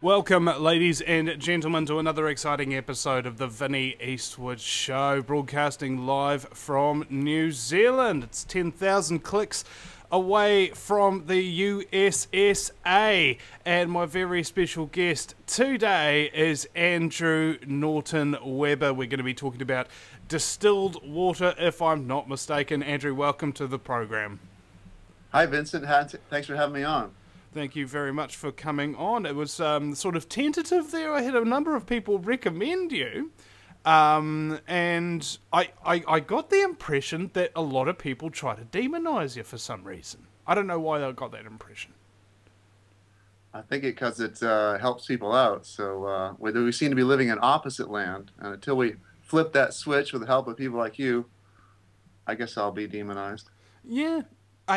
Welcome, ladies and gentlemen, to another exciting episode of the Vinnie Eastwood Show, broadcasting live from New Zealand. It's 10,000 clicks away from the USSA, and my very special guest today is Andrew Norton-Webber. We're going to be talking about distilled water, if I'm not mistaken. Andrew, welcome to the program. Hi, Vincent. Thanks for having me on. Thank you very much for coming on. It was sort of tentative there. I had a number of people recommend you, and I got the impression that a lot of people try to demonize you for some reason. I don't know why I got that impression. I think because it helps people out. So we seem to be living in opposite land, and until we flip that switch with the help of people like you, I guess I'll be demonized. Yeah.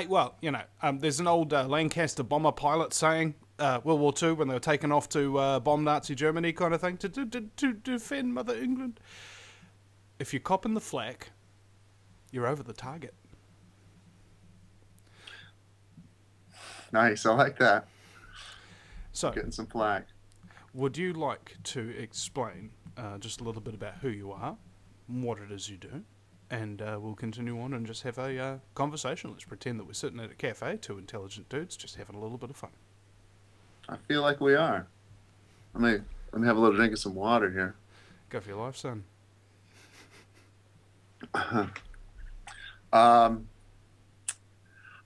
Well, you know, there's an old Lancaster bomber pilot saying, World War II, when they were taken off to bomb Nazi Germany kind of thing, to defend Mother England. If you're copping the flak, you're over the target. Nice, I like that. So, getting some flak. Would you like to explain just a little bit about who you are, what it is you do? And we'll continue on and just have a conversation. Let's pretend that we're sitting at a cafe, two intelligent dudes, just having a little bit of fun. I feel like we are. Let me have a little drink of some water here. Go for your life, son.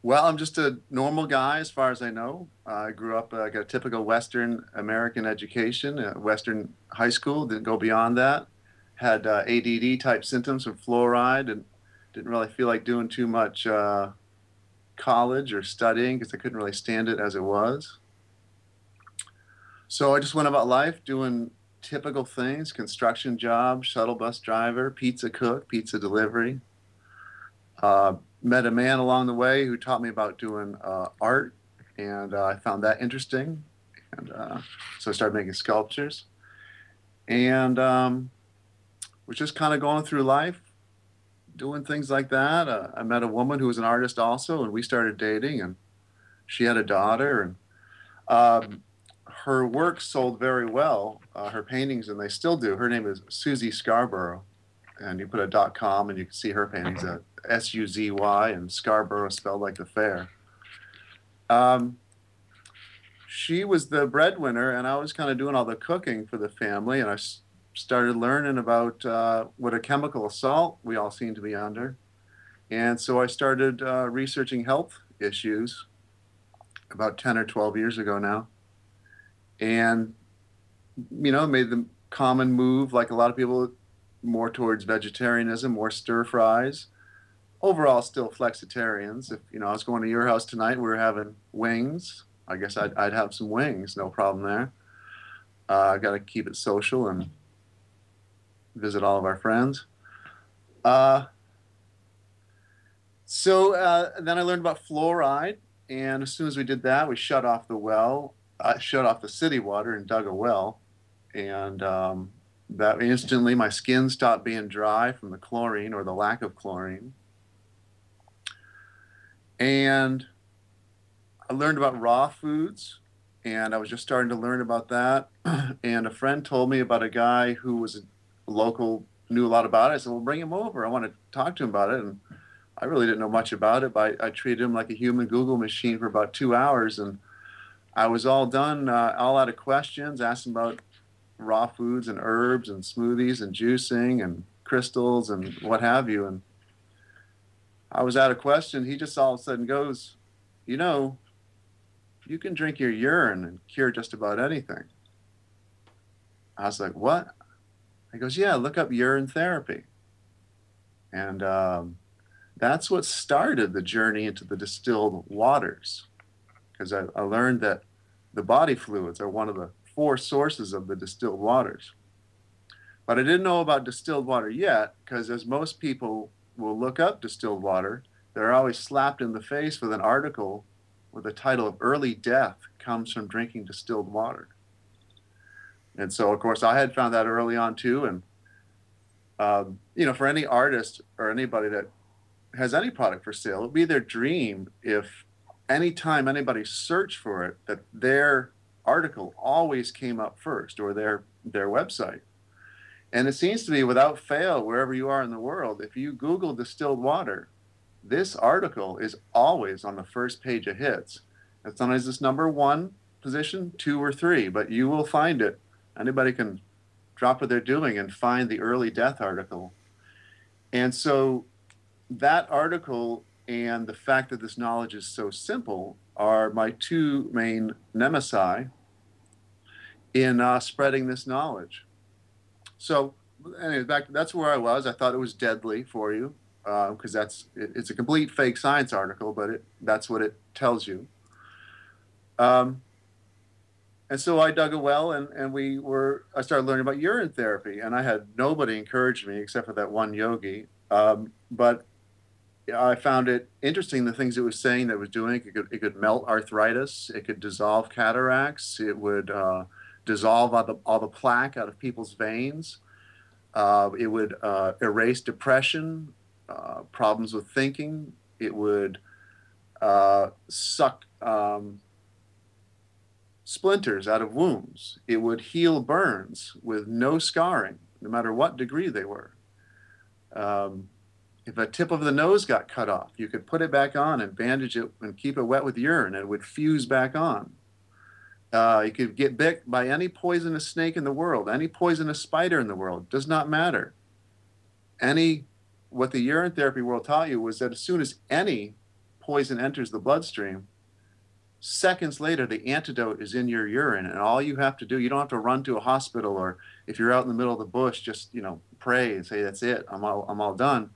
Well, I'm just a normal guy as far as I know. I grew up, I got a typical Western American education, Western high school, didn't go beyond that. Had ADD type symptoms from fluoride and didn't really feel like doing too much college or studying because I couldn't really stand it as it was. So I just went about life doing typical things: construction job, shuttle bus driver, pizza cook, pizza delivery. Met a man along the way who taught me about doing art, and I found that interesting. And so I started making sculptures. And was just kind of going through life, doing things like that. I met a woman who was an artist also, and we started dating, and she had a daughter, and her work sold very well, her paintings, and they still do. Her name is Suzy Scarborough, and you put a .com and you can see her paintings at S-U-Z-Y, and Scarborough spelled like the fair. She was the breadwinner, and I was kind of doing all the cooking for the family, and I started learning about what a chemical assault we all seem to be under. And so I started researching health issues about 10 or 12 years ago now. And, you know, made the common move, like a lot of people, more towards vegetarianism, more stir fries. Overall, still flexitarians. If, you know, I was going to your house tonight, we were having wings. I guess I'd have some wings, no problem there. I got to keep it social and visit all of our friends. So then I learned about fluoride, and as soon as we did that, we shut off the well, shut off the city water and dug a well, and that instantly my skin stopped being dry from the chlorine or the lack of chlorine. And I learned about raw foods, and I was just starting to learn about that, and a friend told me about a guy who was local, knew a lot about it. I said, well, bring him over. I want to talk to him about it. And I really didn't know much about it, but I treated him like a human Google machine for about 2 hours. And I was all done, all out of questions, asked him about raw foods and herbs and smoothies and juicing and crystals and what have you. And I was out of question. He just all of a sudden goes, you know, you can drink your urine and cure just about anything. I was like, what? He goes, yeah, look up urine therapy. And that's what started the journey into the distilled waters. Because I learned that the body fluids are one of the 4 sources of the distilled waters. But I didn't know about distilled water yet, because as most people will look up distilled water, they're always slapped in the face with an article with the title of Early Death Comes from Drinking Distilled Water. And so, of course, I had found that early on, too. And, you know, for any artist or anybody that has any product for sale, it would be their dream if anytime anybody searched for it, that their article always came up first, or their website. And it seems to be without fail, wherever you are in the world, if you Google distilled water, this article is always on the first page of hits. And sometimes it's number 1 position, 2 or 3, but you will find it. Anybody can drop what they're doing and find the early death article. And so that article and the fact that this knowledge is so simple are my 2 main nemesis in spreading this knowledge. So anyway, that's where I was. I thought it was deadly for you, because it's a complete fake science article, but that's what it tells you. And so I dug a well, and I started learning about urine therapy, and I had nobody encourage me except for that one yogi. But I found it interesting, the things it was saying that it was doing. It could melt arthritis. It could dissolve cataracts. It would dissolve all the plaque out of people's veins. It would erase depression, problems with thinking. It would suck splinters out of wounds. It would heal burns with no scarring, no matter what degree they were. If a tip of the nose got cut off, you could put it back on and bandage it and keep it wet with urine, and it would fuse back on. You could get bit by any poisonous snake in the world, any poisonous spider in the world, does not matter. What the urine therapy world taught you was that as soon as any poison enters the bloodstream, seconds later, the antidote is in your urine, and all you have to do, you don't have to run to a hospital, or if you're out in the middle of the bush, just, pray and say, that's it, I'm all done.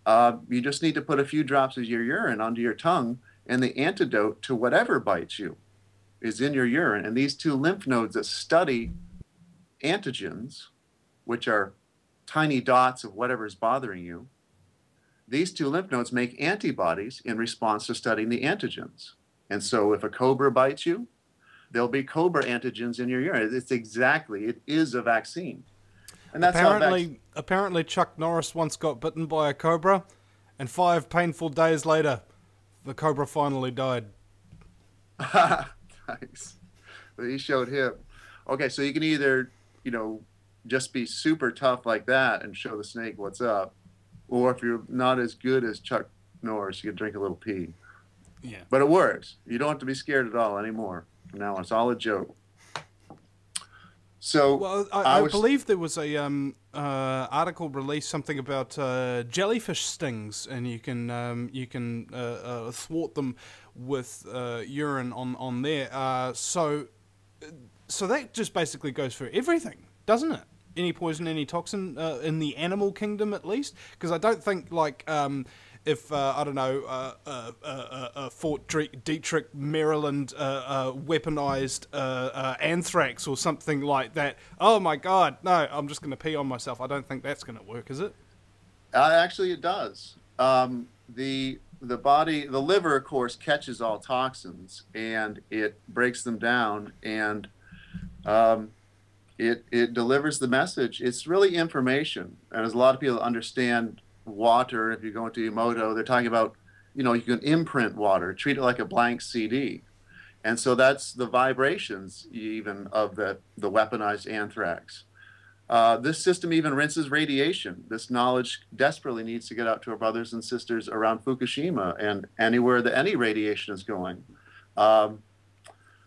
You just need to put a few drops of your urine onto your tongue, and the antidote to whatever bites you is in your urine. And these 2 lymph nodes that study antigens, which are tiny dots of whatever is bothering you, these 2 lymph nodes make antibodies in response to studying the antigens. And so if a cobra bites you, there'll be cobra antigens in your urine. It is a vaccine. And that's apparently Chuck Norris once got bitten by a cobra, and 5 painful days later, the cobra finally died. Nice. But he showed him. Okay, so you can either, just be super tough like that and show the snake what's up, or if you're not as good as Chuck Norris, you can drink a little pee. Yeah. But it works. You don't have to be scared at all anymore. From now on, it's all a joke. So, well, I believe there was a article released something about jellyfish stings, and you can thwart them with urine on there. So that just basically goes for everything, doesn't it? Any poison, any toxin in the animal kingdom, at least, because I don't think if I don't know, Fort Detrick, Maryland, weaponized anthrax or something like that. Oh my God, no! I'm just going to pee on myself. I don't think that's going to work, is it? Actually, it does. The liver, of course, catches all toxins, and it breaks them down, and it delivers the message. It's really information, and as a lot of people understand water, if you go into Emoto, they're talking about, you can imprint water, treat it like a blank CD. And so that's the vibrations even of the weaponized anthrax. This system even rinses radiation. This knowledge desperately needs to get out to our brothers and sisters around Fukushima and anywhere that any radiation is going.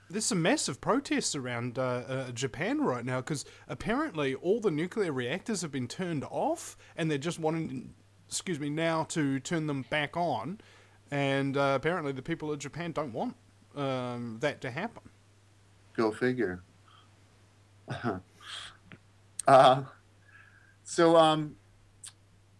There's some massive protests around Japan right now, because apparently all the nuclear reactors have been turned off, and they're just wanting, now to turn them back on, and apparently the people of Japan don't want that to happen. Go figure.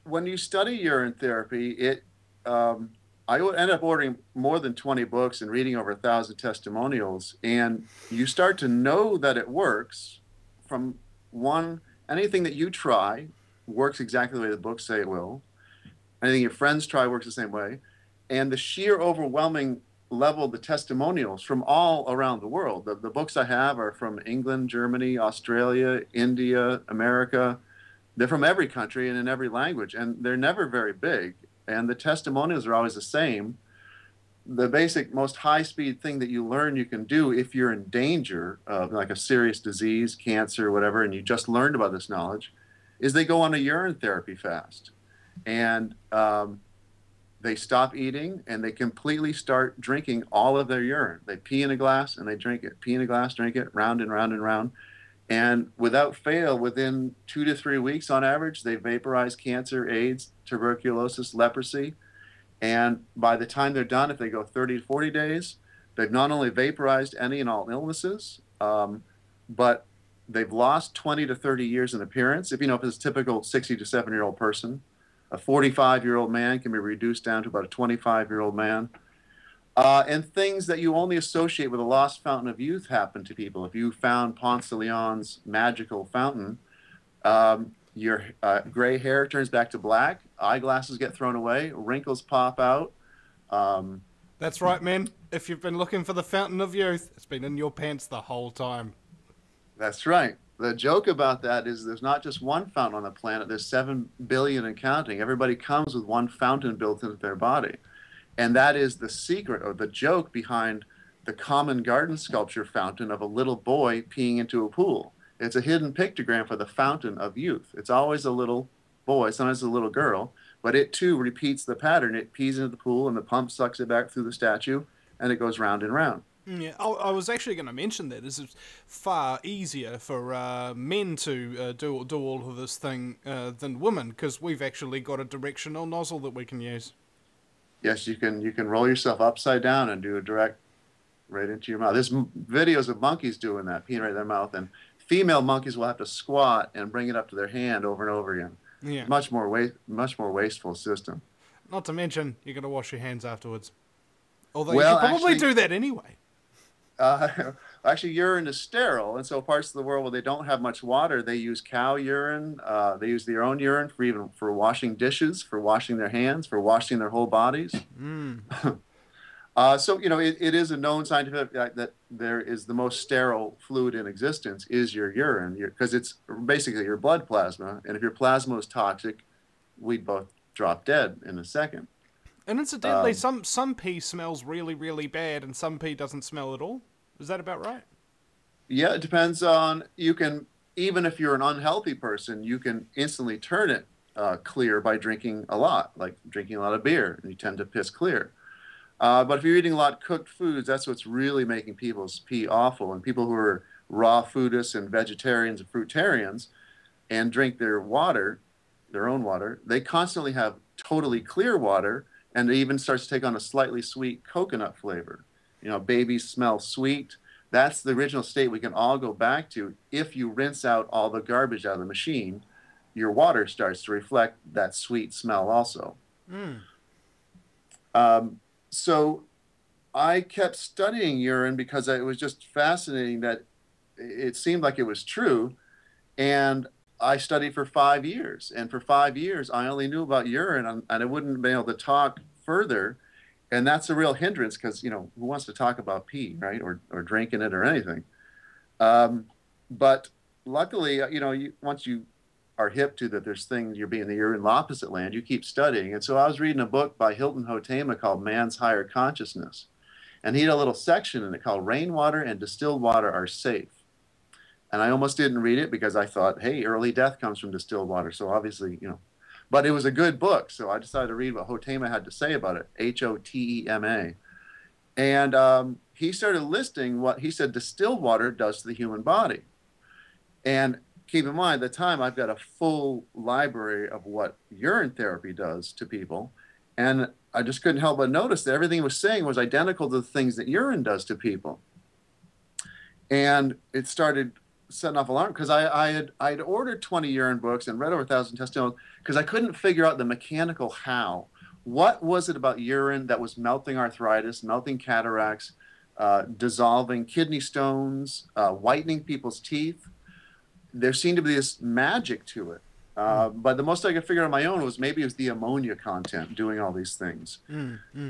When you study urine therapy, I would end up ordering more than 20 books and reading over 1,000 testimonials, and you start to know that it works from anything that you try works exactly the way the books say it will. Anything your friends try works the same way. And the sheer overwhelming level of the testimonials from all around the world. The books I have are from England, Germany, Australia, India, America. They're from every country and in every language, and they're never very big. and the testimonials are always the same. The basic, most high-speed thing that you learn you can do if you're in danger of like a serious disease, cancer, whatever, and you just learned about this knowledge, is they go on a urine therapy fast. And they stop eating and they completely start drinking all of their urine. They pee in a glass and they drink it. Pee in a glass, drink it, round and round and round. And without fail, within 2 to 3 weeks on average, they vaporize cancer, AIDS, tuberculosis, leprosy. And by the time they're done, if they go 30 to 40 days, they've not only vaporized any and all illnesses, but they've lost 20 to 30 years in appearance. If it's a typical 60 to 70-year-old person, a 45-year-old man can be reduced down to about a 25-year-old man. And things that you only associate with a lost fountain of youth happen to people. If you found Ponce de Leon's magical fountain, your gray hair turns back to black, eyeglasses get thrown away, wrinkles pop out. That's right, man. If you've been looking for the fountain of youth, it's been in your pants the whole time. That's right. The joke about that is there's not just one fountain on the planet. There's 7 billion and counting. Everybody comes with one fountain built into their body. And that is the secret or the joke behind the common garden sculpture fountain of a little boy peeing into a pool. It's a hidden pictogram for the fountain of youth. It's always a little boy, sometimes a little girl, but it too repeats the pattern. It pees into the pool and the pump sucks it back through the statue and it goes round and round. Yeah, I was actually going to mention that. It's far easier for men to do all of this thing than women, because we've actually got a directional nozzle that we can use. Yes, you can roll yourself upside down and do a direct right into your mouth. There's videos of monkeys doing that, peeing right in their mouth, and female monkeys will have to squat and bring it up to their hand over and over again. Yeah, much more wasteful system. Not to mention, you're going to wash your hands afterwards. Although well, you should probably do that anyway. Actually, urine is sterile, and so parts of the world where they don't have much water, they use cow urine. They use their own urine for washing dishes, for washing their hands, for washing their whole bodies. So it is a known scientific fact that there is the most sterile fluid in existence is your urine, because it's basically your blood plasma, and if your plasma is toxic, we'd both drop dead in a second. And incidentally, some pee smells really, really bad, and some pee doesn't smell at all. Is that about right? Yeah, it depends on, even if you're an unhealthy person, you can instantly turn it clear by drinking a lot, like drinking a lot of beer, and you tend to piss clear. But if you're eating a lot of cooked foods, that's what's really making people's pee awful. And people who are raw foodists and vegetarians and fruitarians and drink their water, their own water, they constantly have totally clear water, and it even starts to take on a slightly sweet coconut flavor. Babies smell sweet. That's the original state we can all go back to. If you rinse out all the garbage out of the machine, your water starts to reflect that sweet smell also. So I kept studying urine because it was just fascinating that it seemed like it was true. And I studied for 5 years. And for 5 years, I only knew about urine, and I wouldn't be able to talk further. And that's a real hindrance because, who wants to talk about pee, right? Or drinking it or anything. But luckily, once you are hip to that there's things, you're in the opposite land, you keep studying. And so I was reading a book by Hilton Hotema called Man's Higher Consciousness. And he had a little section in it called Rainwater and Distilled Water Are Safe. And I almost didn't read it because I thought, hey, early death comes from distilled water. So obviously, but it was a good book. So I decided to read what Hotema had to say about it, Hotema. And he started listing what he said distilled water does to the human body. And keep in mind, at the time, I've got a full library of what urine therapy does to people. And I just couldn't help but notice that everything he was saying was identical to the things that urine does to people. And it started setting off alarm because I'd ordered 20 urine books and read over 1,000 testimonials because I couldn't figure out the mechanical how. What was it about urine that was melting arthritis, melting cataracts, dissolving kidney stones, whitening people's teeth? There seemed to be this magic to it. But the most I could figure out on my own was maybe it was the ammonia content doing all these things.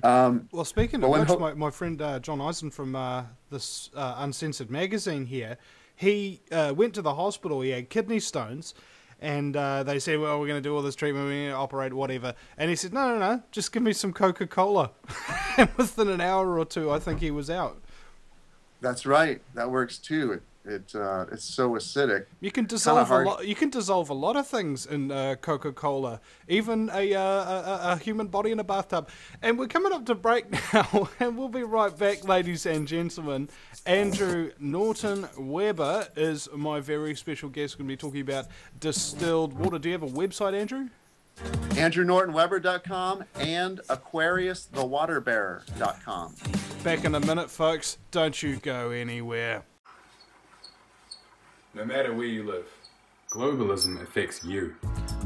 Well, speaking of which, my friend John Eisen from this Uncensored magazine here, he went to the hospital. He had kidney stones, and they said, well, we're going to do all this treatment, we're going to operate, whatever. And he said, no, just give me some Coca-Cola. And within an hour or two, I think he was out. That's right. That works too. It's so acidic. You can dissolve a lot. You can dissolve a lot of things in Coca-Cola, even a human body in a bathtub. And we're coming up to break now, and we'll be right back, ladies and gentlemen. Andrew Norton Webber is my very special guest. We're going to be talking about distilled water. Do you have a website, Andrew? AndrewNortonWebber.com and AquariusTheWaterBearer.com. Back in a minute, folks. Don't you go anywhere. No matter where you live, globalism affects you.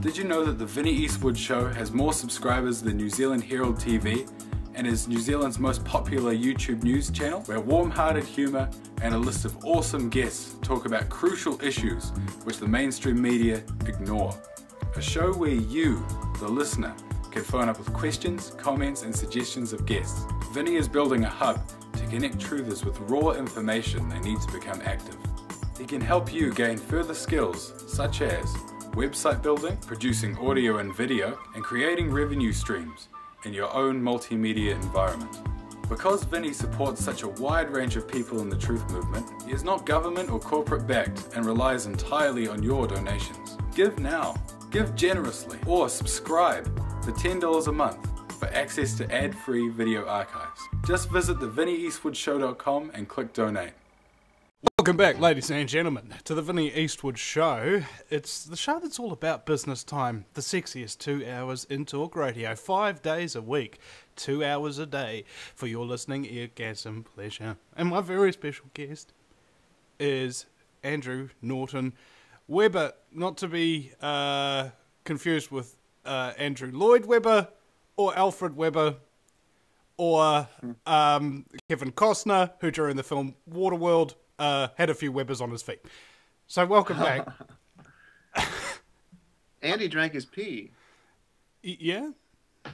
Did you know that the Vinnie Eastwood Show has more subscribers than New Zealand Herald TV and is New Zealand's most popular YouTube news channel, where warm-hearted humour and a list of awesome guests talk about crucial issues which the mainstream media ignore? A show where you, the listener, can phone up with questions, comments and suggestions of guests. Vinnie is building a hub to connect truthers with raw information they need to become active. He can help you gain further skills such as website building, producing audio and video, and creating revenue streams in your own multimedia environment. Because Vinnie supports such a wide range of people in the truth movement, he is not government or corporate backed and relies entirely on your donations. Give now, give generously, or subscribe for $10 a month for access to ad-free video archives. Just visit thevinnieeastwoodshow.com and click donate. Welcome back, ladies and gentlemen, to the Vinnie Eastwood Show. It's the show that's all about business time, the sexiest 2 hours in talk radio, 5 days a week, 2 hours a day, for your listening eargasm pleasure. And my very special guest is Andrew Norton Webber, not to be confused with Andrew Lloyd Webber or Alfred Webber or Kevin Costner, who during the film Waterworld had a few Webbers on his feet. So welcome back. Andy drank his pee. Yeah?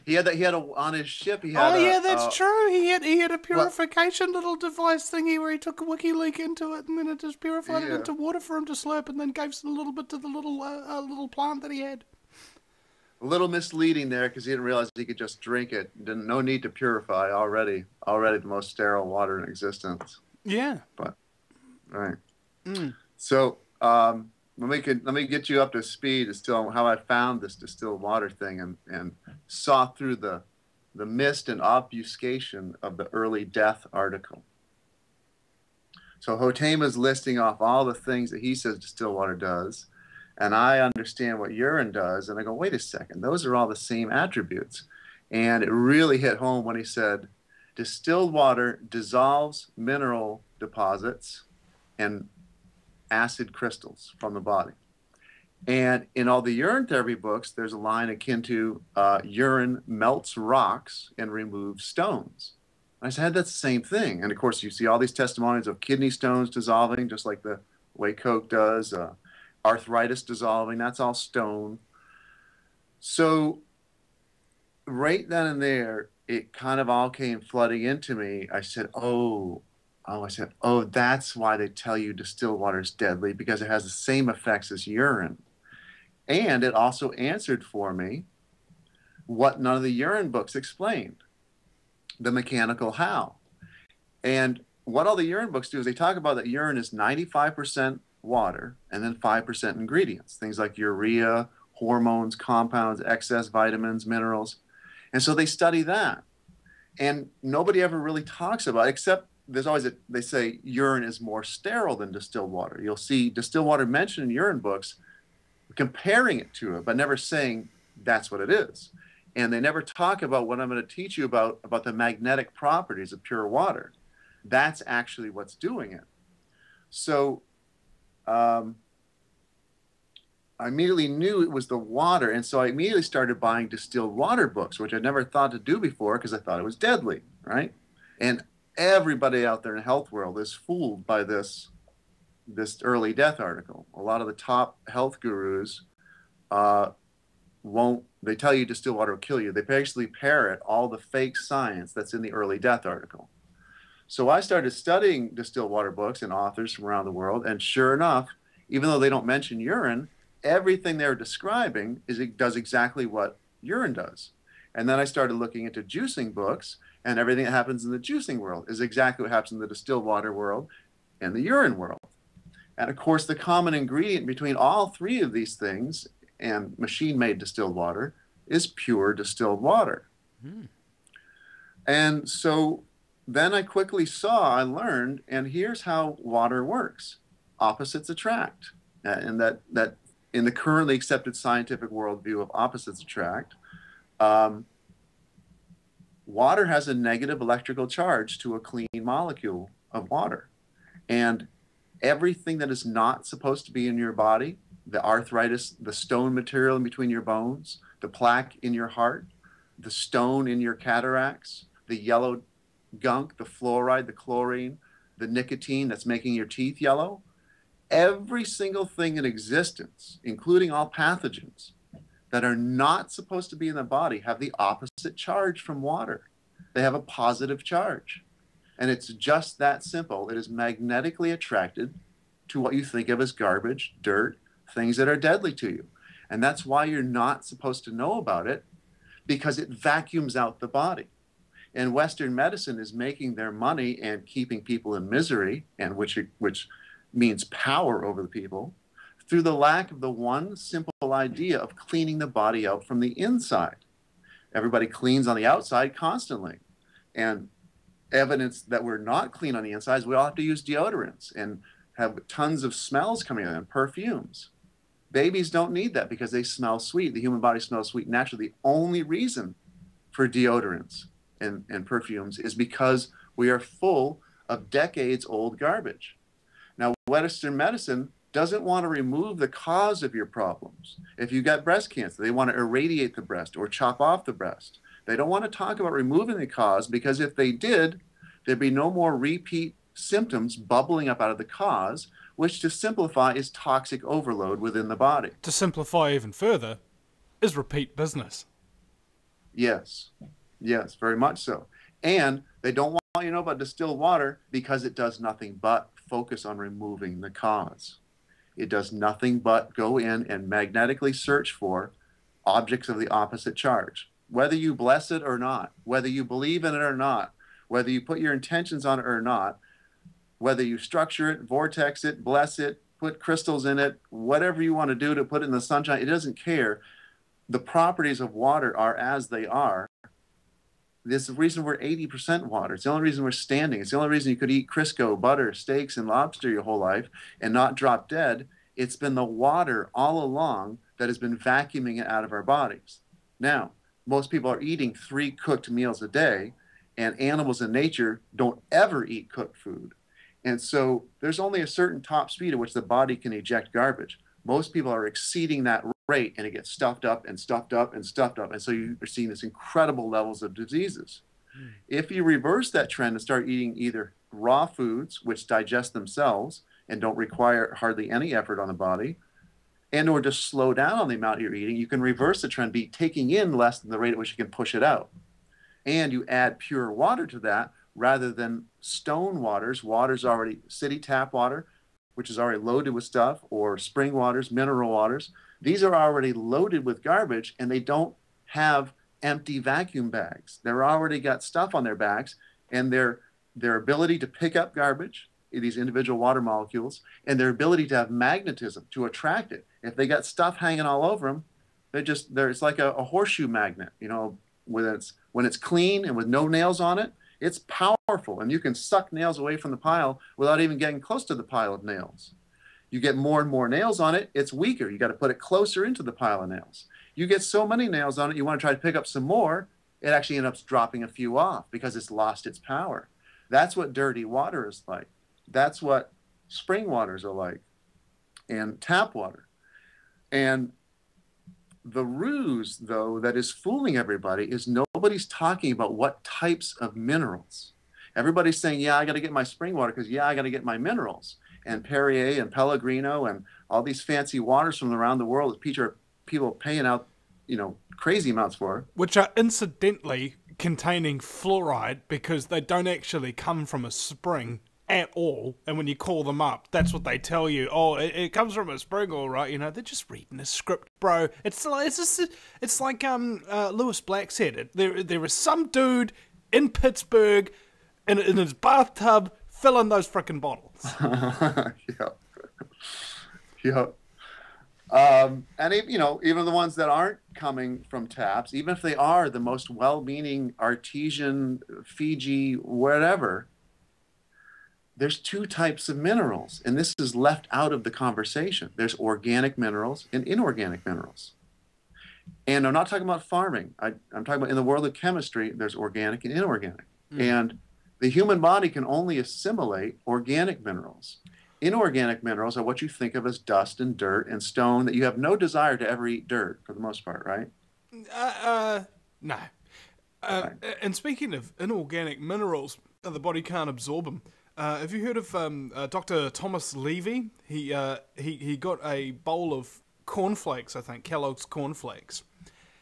He had on his ship. He had that's true. He had a purification little device thingy where he took a WikiLeaks into it and then it just purified it into water for him to slurp and then gave a little bit to the little plant that he had. A little misleading there because he didn't realize he could just drink it. No need to purify already. Already the most sterile water in existence. Yeah. But right. So let me get you up to speed as to how I found this distilled water thing and saw through the mist and obfuscation of the early death article. So Hotema's listing off all the things that he says distilled water does, and I understand what urine does, and I go, wait a second, those are all the same attributes. And it really hit home when he said, distilled water dissolves mineral deposits and acid crystals from the body. And in all the urine therapy books, there's a line akin to urine melts rocks and removes stones. I said, that's the same thing. And of course, you see all these testimonies of kidney stones dissolving, just like the way Coke does, arthritis dissolving, that's all stone. So right then and there, it kind of all came flooding into me. I said, oh, that's why they tell you distilled water is deadly, because it has the same effects as urine. And it also answered for me what none of the urine books explained, the mechanical how. And what all the urine books do is they talk about that urine is 95% water and then 5% ingredients, things like urea, hormones, compounds, excess vitamins, minerals. And so they study that. And nobody ever really talks about it, except there's always they say urine is more sterile than distilled water. You'll see distilled water mentioned in urine books, comparing it to it, but never saying that's what it is. And they never talk about what I'm going to teach you about the magnetic properties of pure water. That's actually what's doing it. So I immediately knew it was the water, and so I immediately started buying distilled water books, which I never thought to do before because I thought it was deadly, right? And everybody out there in the health world is fooled by this early death article. A lot of the top health gurus they tell you distilled water will kill you. They basically parrot all the fake science that's in the early death article. So I started studying distilled water books and authors from around the world, and sure enough, even though they don't mention urine, everything they're describing it does exactly what urine does. And then I started looking into juicing books, and everything that happens in the juicing world is exactly what happens in the distilled water world and the urine world. And of course, the common ingredient between all three of these things and machine-made distilled water is pure distilled water. And so then I quickly I learned, and here's how water works. Opposites attract. And that in the currently accepted scientific worldview of opposites attract, water has a negative electrical charge to a clean molecule of water. And everything that is not supposed to be in your body, the arthritis, the stone material in between your bones, the plaque in your heart, the stone in your cataracts, the yellow gunk, the fluoride, the chlorine, the nicotine that's making your teeth yellow, every single thing in existence, including all pathogens that are not supposed to be in the body, have the opposite charge from water. They have a positive charge. And it's just that simple. It is magnetically attracted to what you think of as garbage, dirt, things that are deadly to you. And that's why you're not supposed to know about it, because it vacuums out the body. And Western medicine is making their money and keeping people in misery, and which means power over the people, through the lack of the one simple idea of cleaning the body out from the inside. Everybody cleans on the outside constantly. And evidence that we're not clean on the inside is we all have to use deodorants and have tons of smells coming in and perfumes. Babies don't need that because they smell sweet. The human body smells sweet naturally. The only reason for deodorants and perfumes is because we are full of decades-old garbage. Now, Western medicine doesn't want to remove the cause of your problems. If you got breast cancer, they want to irradiate the breast or chop off the breast. They don't want to talk about removing the cause, because if they did, there'd be no more repeat symptoms bubbling up out of the cause, which, to simplify, is toxic overload within the body. To simplify even further, is repeat business. Yes. Yes, very much so. And they don't want you to know about distilled water because it does nothing but focus on removing the cause. It does nothing but go in and magnetically search for objects of the opposite charge. Whether you bless it or not, whether you believe in it or not, whether you put your intentions on it or not, whether you structure it, vortex it, bless it, put crystals in it, whatever you want to do to put it in the sunshine, it doesn't care. The properties of water are as they are. This is the reason we're 80% water. It's the only reason we're standing. It's the only reason you could eat Crisco, butter, steaks, and lobster your whole life and not drop dead. It's been the water all along that has been vacuuming it out of our bodies. Now, most people are eating 3 cooked meals a day, and animals in nature don't ever eat cooked food. And so there's only a certain top speed at which the body can eject garbage. Most people are exceeding that rate, and it gets stuffed up and stuffed up and stuffed up. And so you're seeing this incredible levels of diseases. If you reverse that trend and start eating either raw foods, which digest themselves and don't require hardly any effort on the body, and or just slow down on the amount you're eating, you can reverse the trend, be taking in less than the rate at which you can push it out. And you add pure water to that rather than stone waters already, city tap water, which is already loaded with stuff, or spring waters, mineral waters. These are already loaded with garbage, and they don't have empty vacuum bags. They're already got stuff on their backs, and their ability to pick up garbage, these individual water molecules, and their ability to have magnetism to attract it. If they got stuff hanging all over them, it's like a horseshoe magnet. You know, when it's clean and with no nails on it, it's powerful, and you can suck nails away from the pile without even getting close to the pile of nails. You get more and more nails on it, it's weaker. You got to put it closer into the pile of nails. You get so many nails on it, you want to try to pick up some more, it actually ends up dropping a few off because it's lost its power. That's what dirty water is like. That's what spring waters are like, and tap water. And the ruse, though, that is fooling everybody is nobody's talking about what types of minerals. Everybody's saying, yeah, I got to get my spring water because, yeah, I got to get my minerals. And Perrier and Pellegrino and all these fancy waters from around the world that people paying out, crazy amounts for. Which are incidentally containing fluoride because they don't actually come from a spring. at all, and when you call them up, that's what they tell you. Oh, it comes from a spring, all right. You know, they're just reading a script, bro. It's like Lewis Black said it. There is some dude in Pittsburgh in his bathtub filling those frickin' bottles. Yeah. And even the ones that aren't coming from taps, even if they are the most well-meaning artesian, Fiji, whatever, there's two types of minerals, and this is left out of the conversation. There's organic minerals and inorganic minerals. And I'm not talking about farming. I'm talking about in the world of chemistry, there's organic and inorganic. And the human body can only assimilate organic minerals. Inorganic minerals are what you think of as dust and dirt and stone that you have no desire to ever eat dirt, for the most part, right? No. And speaking of inorganic minerals, the body can't absorb them. Have you heard of Dr. Thomas Levy? He got a bowl of cornflakes, I think, Kellogg's cornflakes.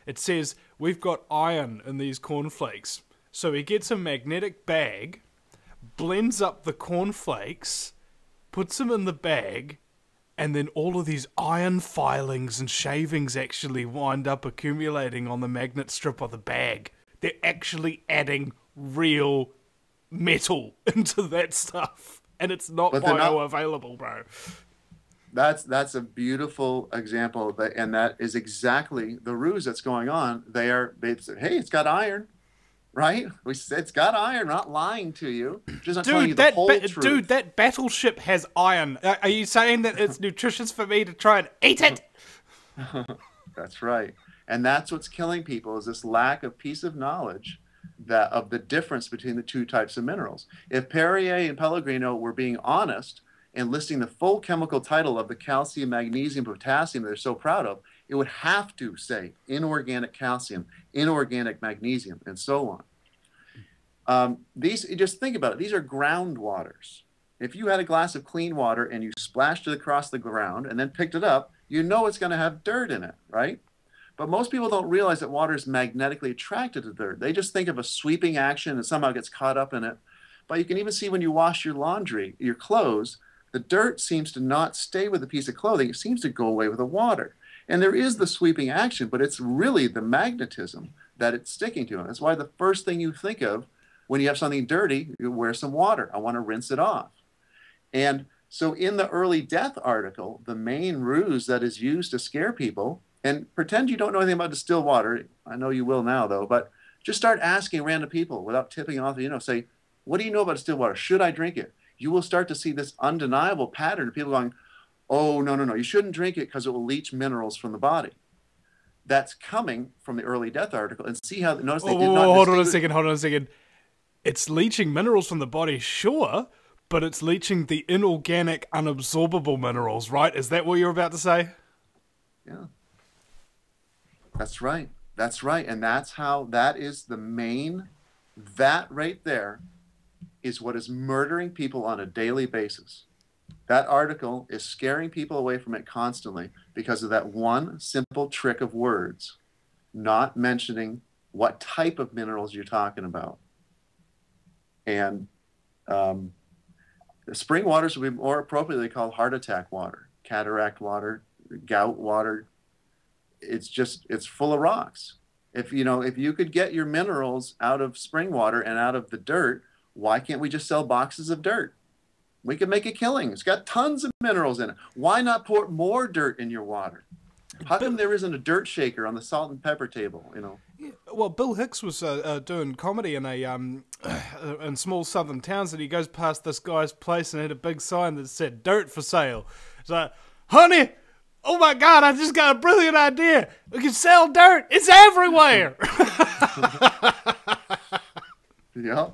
It says, we've got iron in these cornflakes. So he gets a magnetic bag, blends up the cornflakes, puts them in the bag, and then all of these iron filings and shavings actually wind up accumulating on the magnet strip of the bag. They're actually adding real metal into that stuff, and it's not bioavailable, bro. That's a beautiful example of that, and that is exactly the ruse that's going on. They say, hey, it's got iron. Right? We said it's got iron, not lying to you. Just not telling you the whole truth. Dude, that battleship has iron. Are you saying that it's nutritious for me to try and eat it? That's right. And that's what's killing people, is this lack of piece of knowledge of the difference between the two types of minerals. If Perrier and Pellegrino were being honest and listing the full chemical title of the calcium, magnesium, potassium they're so proud of, it would have to say inorganic calcium, inorganic magnesium, and so on. Just think about it. These are groundwaters. If you had a glass of clean water and you splashed it across the ground and then picked it up, you know it's going to have dirt in it, right? But most people don't realize that water is magnetically attracted to dirt. They just think of a sweeping action and somehow gets caught up in it. But you can even see when you wash your laundry, your clothes, the dirt seems to not stay with a piece of clothing. It seems to go away with the water. And there is the sweeping action, but it's really the magnetism that it's sticking to. And that's why the first thing you think of when you have something dirty, you wear some water. I want to rinse it off. And so in the early death article, the main ruse that is used to scare people, and pretend you don't know anything about distilled water. I know you will now, though, but just start asking random people without tipping off, say, what do you know about distilled water? Should I drink it? You will start to see this undeniable pattern of people going, oh, no, you shouldn't drink it because it will leach minerals from the body. That's coming from the early death article. And see how, notice they did not... Hold on a second. It's leaching minerals from the body, sure, but it's leaching the inorganic, unabsorbable minerals, right? Is that what you're about to say? Yeah. That's right. And that is the main, that right there is what is murdering people on a daily basis. That article is scaring people away from it constantly because of that one simple trick of words, not mentioning what type of minerals you're talking about. And the spring waters would be more appropriately called heart attack water, cataract water, gout water. It's full of rocks. If you could get your minerals out of spring water and out of the dirt, why can't we just sell boxes of dirt? We could make a killing. It's got tons of minerals in it. Why not pour more dirt in your water? How come there isn't a dirt shaker on the salt and pepper table? Yeah, well, Bill Hicks was doing comedy in in small southern towns, and he goes past this guy's place and had a big sign that said "dirt for sale." It's like, honey, oh my God, I just got a brilliant idea. We can sell dirt. It's everywhere. Yeah,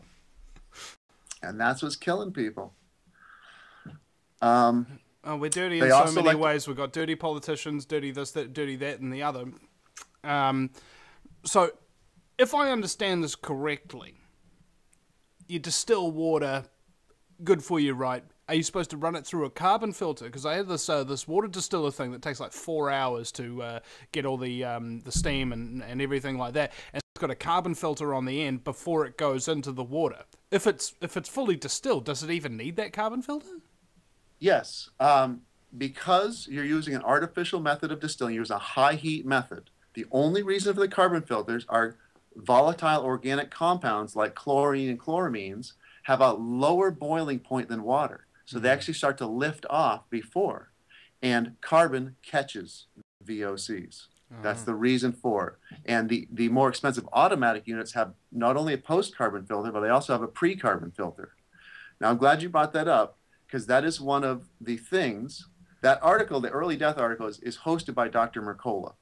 and that's what's killing people. We're dirty in so many ways. We've got dirty politicians, dirty this, that, dirty that, and the other. So, if I understand this correctly, you distill water, good for you, right? Are you supposed to run it through a carbon filter? Because I had this water distiller thing that takes like 4 hours to get all the steam and everything like that. And it's got a carbon filter on the end before it goes into the water. If it's fully distilled, does it even need that carbon filter? Yes, because you're using an artificial method of distilling, you're using a high heat method. The only reason for the carbon filters are volatile organic compounds like chlorine and chloramines have a lower boiling point than water. So they actually start to lift off before. And carbon catches VOCs. That's the reason for it. And the more expensive automatic units have not only a post-carbon filter, but they also have a pre-carbon filter. Now, I'm glad you brought that up, because that is one of the things. That article, the early death article, is hosted by Dr. Mercola.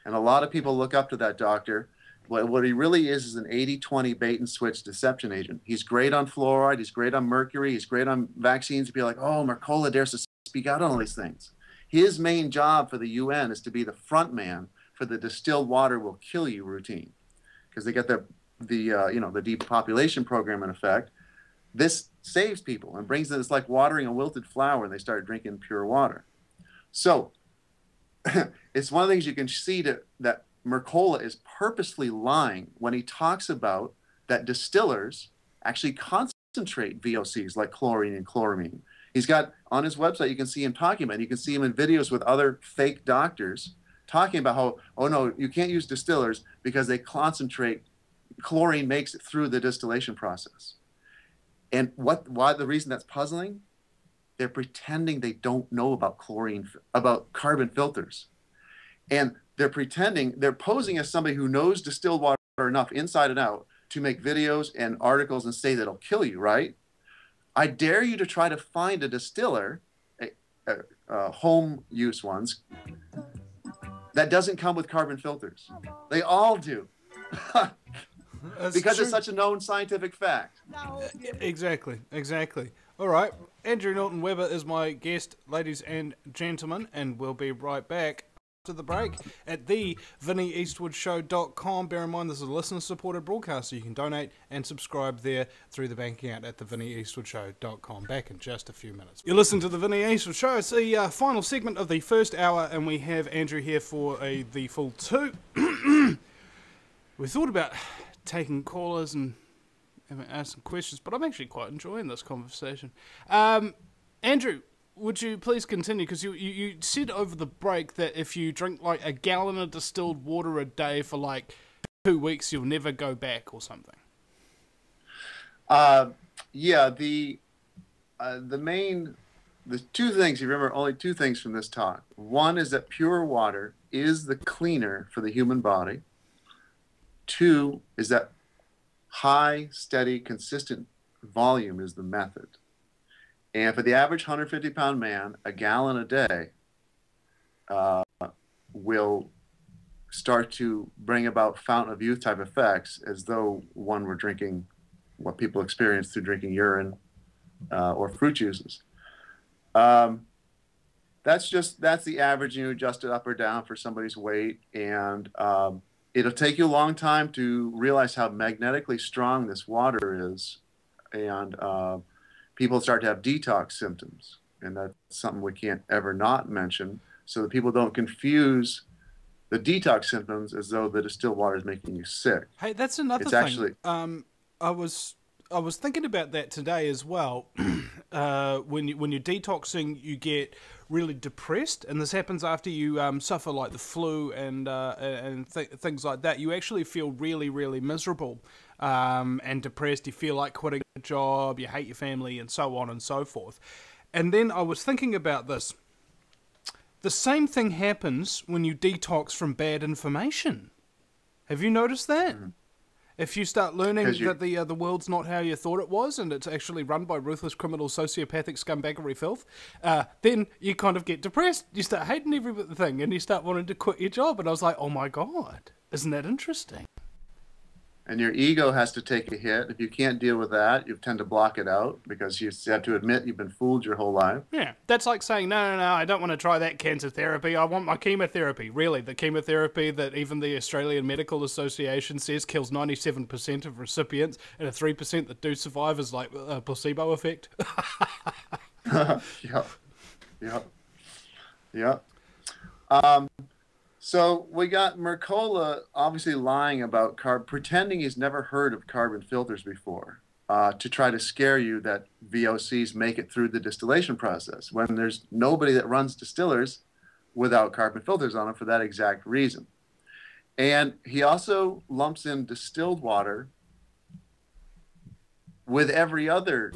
And a lot of people look up to that doctor. What he really is an 80-20 bait and switch deception agent. He's great on fluoride. He's great on mercury. He's great on vaccines. Be like, oh, Mercola dares to speak out on all these things. His main job for the UN is to be the front man for the distilled water will kill you routine, because they get the depopulation program in effect. This saves people and brings them. It's like watering a wilted flower, and they start drinking pure water. So it's one of the things you can see that Mercola is purposely lying when he talks about that distillers actually concentrate VOCs like chlorine and chloramine. He's got on his website, you can see him talking about it. You can see him in videos with other fake doctors talking about how, oh no, you can't use distillers because they concentrate, chlorine makes it through the distillation process. And why the reason that's puzzling? They're pretending they don't know about about carbon filters. And they're posing as somebody who knows distilled water enough inside and out to make videos and articles and say that it'll kill you, right? I dare you to try to find a distiller, home use ones, that doesn't come with carbon filters. They all do. Because it's such a known scientific fact. Exactly. All right. Andrew Norton Webber is my guest, ladies and gentlemen, and we'll be right back after the break at the VinnieEastwoodShow.com. Bear in mind, this is a listener-supported broadcast, so you can donate and subscribe there through the bank account at the VinnieEastwoodShow.com. Back in just a few minutes. You're listening to the Vinnie Eastwood Show. It's the final segment of the first hour, and we have Andrew here for the full two. We thought about taking callers and ask some questions, but I'm actually quite enjoying this conversation. Andrew, would you please continue? Because you said over the break that if you drink like a gallon of distilled water a day for like 2 weeks, you'll never go back or something. Yeah, the two things, you remember only two things from this talk. One is that pure water is the cleaner for the human body. Two is that high, steady, consistent volume is the method. And for the average 150-pound man, a gallon a day will start to bring about fountain of youth type effects, as though one were drinking what people experience through drinking urine or fruit juices. That's the average, adjust it up or down for somebody's weight. And it'll take you a long time to realize how magnetically strong this water is. And people start to have detox symptoms. And that's something we can't ever not mention, so that people don't confuse the detox symptoms as though the distilled water is making you sick. Hey, that's another thing. Actually, I was thinking about that today as well. When you're detoxing, you get really depressed, and this happens after you suffer like the flu and things like that. You actually feel really, really miserable and depressed. You feel like quitting a job, you hate your family, and so on and so forth. And then I was thinking about this. The same thing happens when you detox from bad information. Have you noticed that? Mm-hmm. If you start learning that the world's not how you thought it was, and it's actually run by ruthless criminal sociopathic scumbaggery filth, then you kind of get depressed. You start hating everything, and you start wanting to quit your job. And I was like, oh my God, isn't that interesting? And your ego has to take a hit. If you can't deal with that, you tend to block it out, because you have to admit you've been fooled your whole life. Yeah, that's like saying, no, I don't want to try that cancer therapy. I want my chemotherapy. Really, the chemotherapy that even the Australian Medical Association says kills 97% of recipients, and a 3% that do survive is like a placebo effect. Yeah. So we got Mercola obviously lying about pretending he's never heard of carbon filters before, to try to scare you that VOCs make it through the distillation process when there's nobody that runs distillers without carbon filters on them for that exact reason. And he also lumps in distilled water with every other,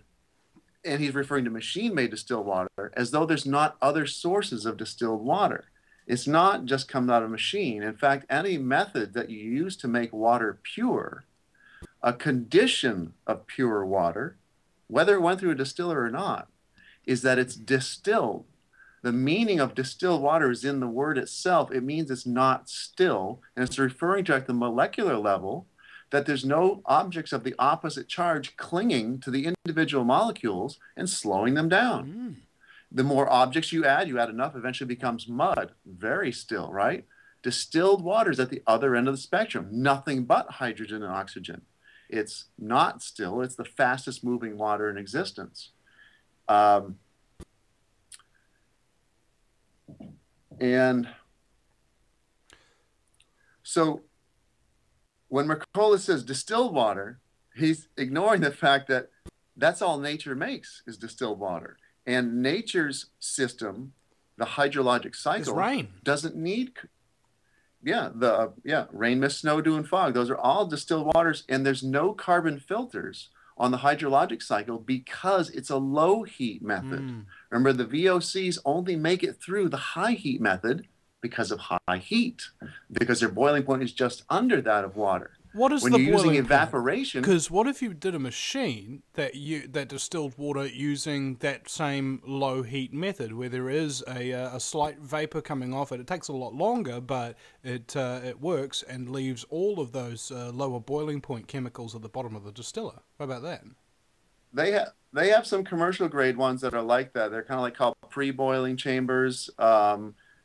and he's referring to machine-made distilled water, as though there's not other sources of distilled water. It's not just coming out of a machine. In fact, any method that you use to make water pure, a condition of pure water, whether it went through a distiller or not, is that it's distilled. The meaning of distilled water is in the word itself. It means it's not still, and it's referring to at the molecular level that there's no objects of the opposite charge clinging to the individual molecules and slowing them down. The more objects you add enough, eventually becomes mud, very still, right? Distilled water is at the other end of the spectrum, nothing but hydrogen and oxygen. It's not still, it's the fastest moving water in existence. And so when Mercola says distilled water, he's ignoring the fact that that's all nature makes is distilled water. And nature's system, the hydrologic cycle, doesn't need, rain, mist, snow, dew, and fog. Those are all distilled waters, and there's no carbon filters on the hydrologic cycle because it's a low heat method. Remember, the VOCs only make it through the high heat method because of high heat, because their boiling point is just under that of water. What is when the you're using boiling evaporation? Because what if you did a machine that distilled water using that same low heat method, where there is a slight vapor coming off it? It takes a lot longer, but it works and leaves all of those lower boiling point chemicals at the bottom of the distiller. What about that? They have some commercial grade ones that are like that. They're kind of like called pre-boiling chambers.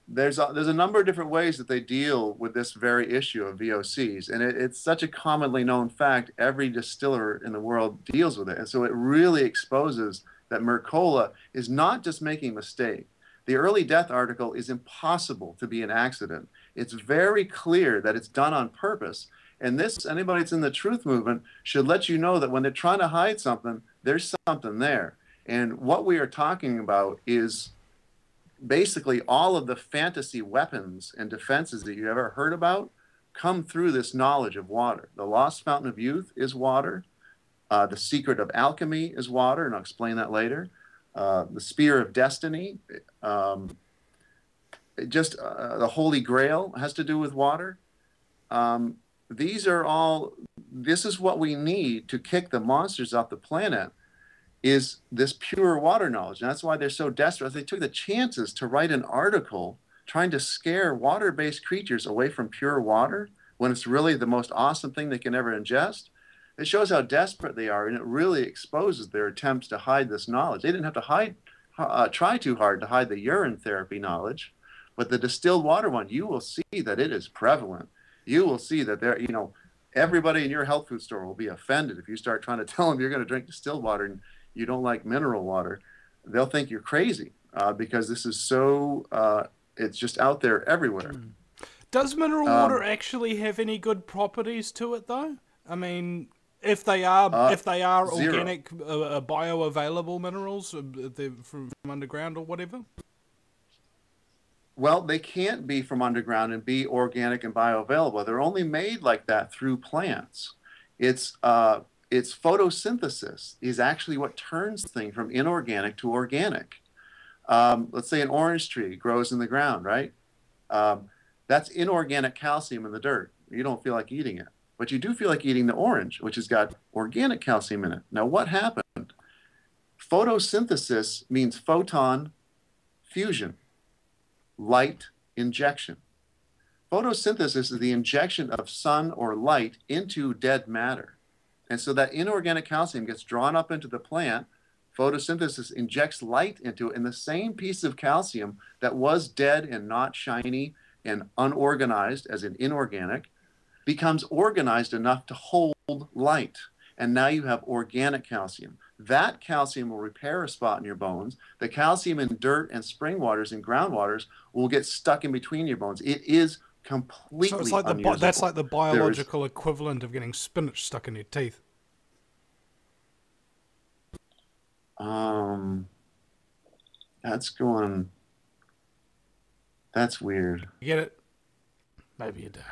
There's a number of different ways that they deal with this very issue of VOCs, and it's such a commonly known fact. Every distiller in the world deals with it, and so it really exposes that Mercola is not just making a mistake. The early death article is impossible to be an accident. It's very clear that it's done on purpose, and anybody that's in the truth movement should let you know that when they're trying to hide something, there's something there. And what we are talking about is basically all of the fantasy weapons and defenses that you ever heard about come through this knowledge of water. The lost fountain of youth is water. The secret of alchemy is water, and I'll explain that later. The spear of destiny, the Holy Grail has to do with water. This is what we need to kick the monsters off the planet, is this pure water knowledge. And that's why they're so desperate. They took the chances to write an article trying to scare water-based creatures away from pure water when it's really the most awesome thing they can ever ingest. It shows how desperate they are, and it really exposes their attempts to hide this knowledge. They didn't have to try too hard to hide the urine therapy knowledge, but the distilled water one, you will see that it is prevalent. You will see that everybody in your health food store will be offended if you start trying to tell them you're going to drink distilled water and you don't like mineral water. They'll think you're crazy because this is so, it's just out there everywhere. Does mineral water actually have any good properties to it, though? I mean, if they are organic, bioavailable minerals from underground or whatever? Well, they can't be from underground and be organic and bioavailable. They're only made like that through plants. It's photosynthesis is actually what turns things from inorganic to organic. Let's say an orange tree grows in the ground, right? That's inorganic calcium in the dirt. You don't feel like eating it, but you do feel like eating the orange, which has got organic calcium in it. Now, what happened? Photosynthesis means photon fusion, light injection. Photosynthesis is the injection of sun or light into dead matter. And so that inorganic calcium gets drawn up into the plant. Photosynthesis injects light into it, and the same piece of calcium that was dead and not shiny and unorganized, as in inorganic, becomes organized enough to hold light. And now you have organic calcium. That calcium will repair a spot in your bones. The calcium in dirt and spring waters and groundwaters will get stuck in between your bones. It is completely So it's like unusable. that's like the biological equivalent of getting spinach stuck in your teeth. That's weird. You get it? Maybe you don't.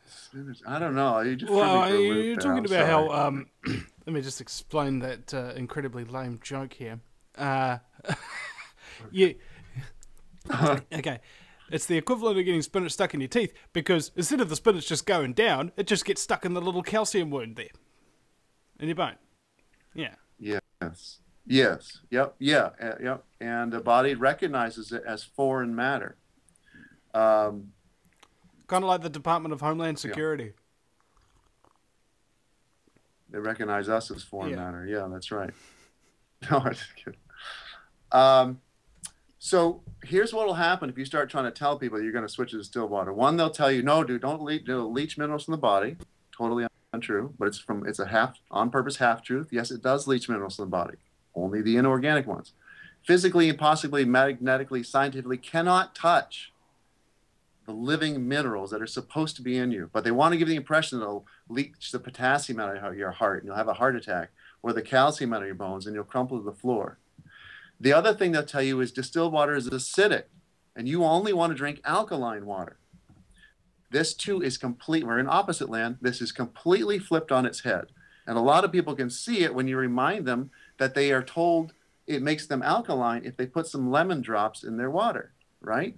Spinach, I don't know. You just Well, threw me for a loop you're there. talking I'm about sorry. how. Let me just explain that incredibly lame joke here. Yeah. Okay. It's the equivalent of getting spinach stuck in your teeth because instead of the spinach just going down, it just gets stuck in the little calcium wound there in your bone. Yeah. Yes. Yes. Yep. Yeah. Yep. And the body recognizes it as foreign matter. Kind of like the Department of Homeland Security. They recognize us as foreign Yeah. matter. Yeah, that's right. No, I'm just kidding. So here's what will happen if you start trying to tell people you're going to switch to distilled water. One, they'll tell you, no, dude, don't leach minerals from the body. Totally untrue, but it's a on purpose half truth. Yes, it does leach minerals from the body, only the inorganic ones. Physically and possibly magnetically, scientifically cannot touch the living minerals that are supposed to be in you, but they want to give the impression that it'll leach the potassium out of your heart and you'll have a heart attack, or the calcium out of your bones and you'll crumple to the floor. The other thing they'll tell you is distilled water is acidic and you only want to drink alkaline water. This too is complete. We're in opposite land. This is completely flipped on its head. And a lot of people can see it when you remind them that they are told it makes them alkaline if they put some lemon drops in their water, right?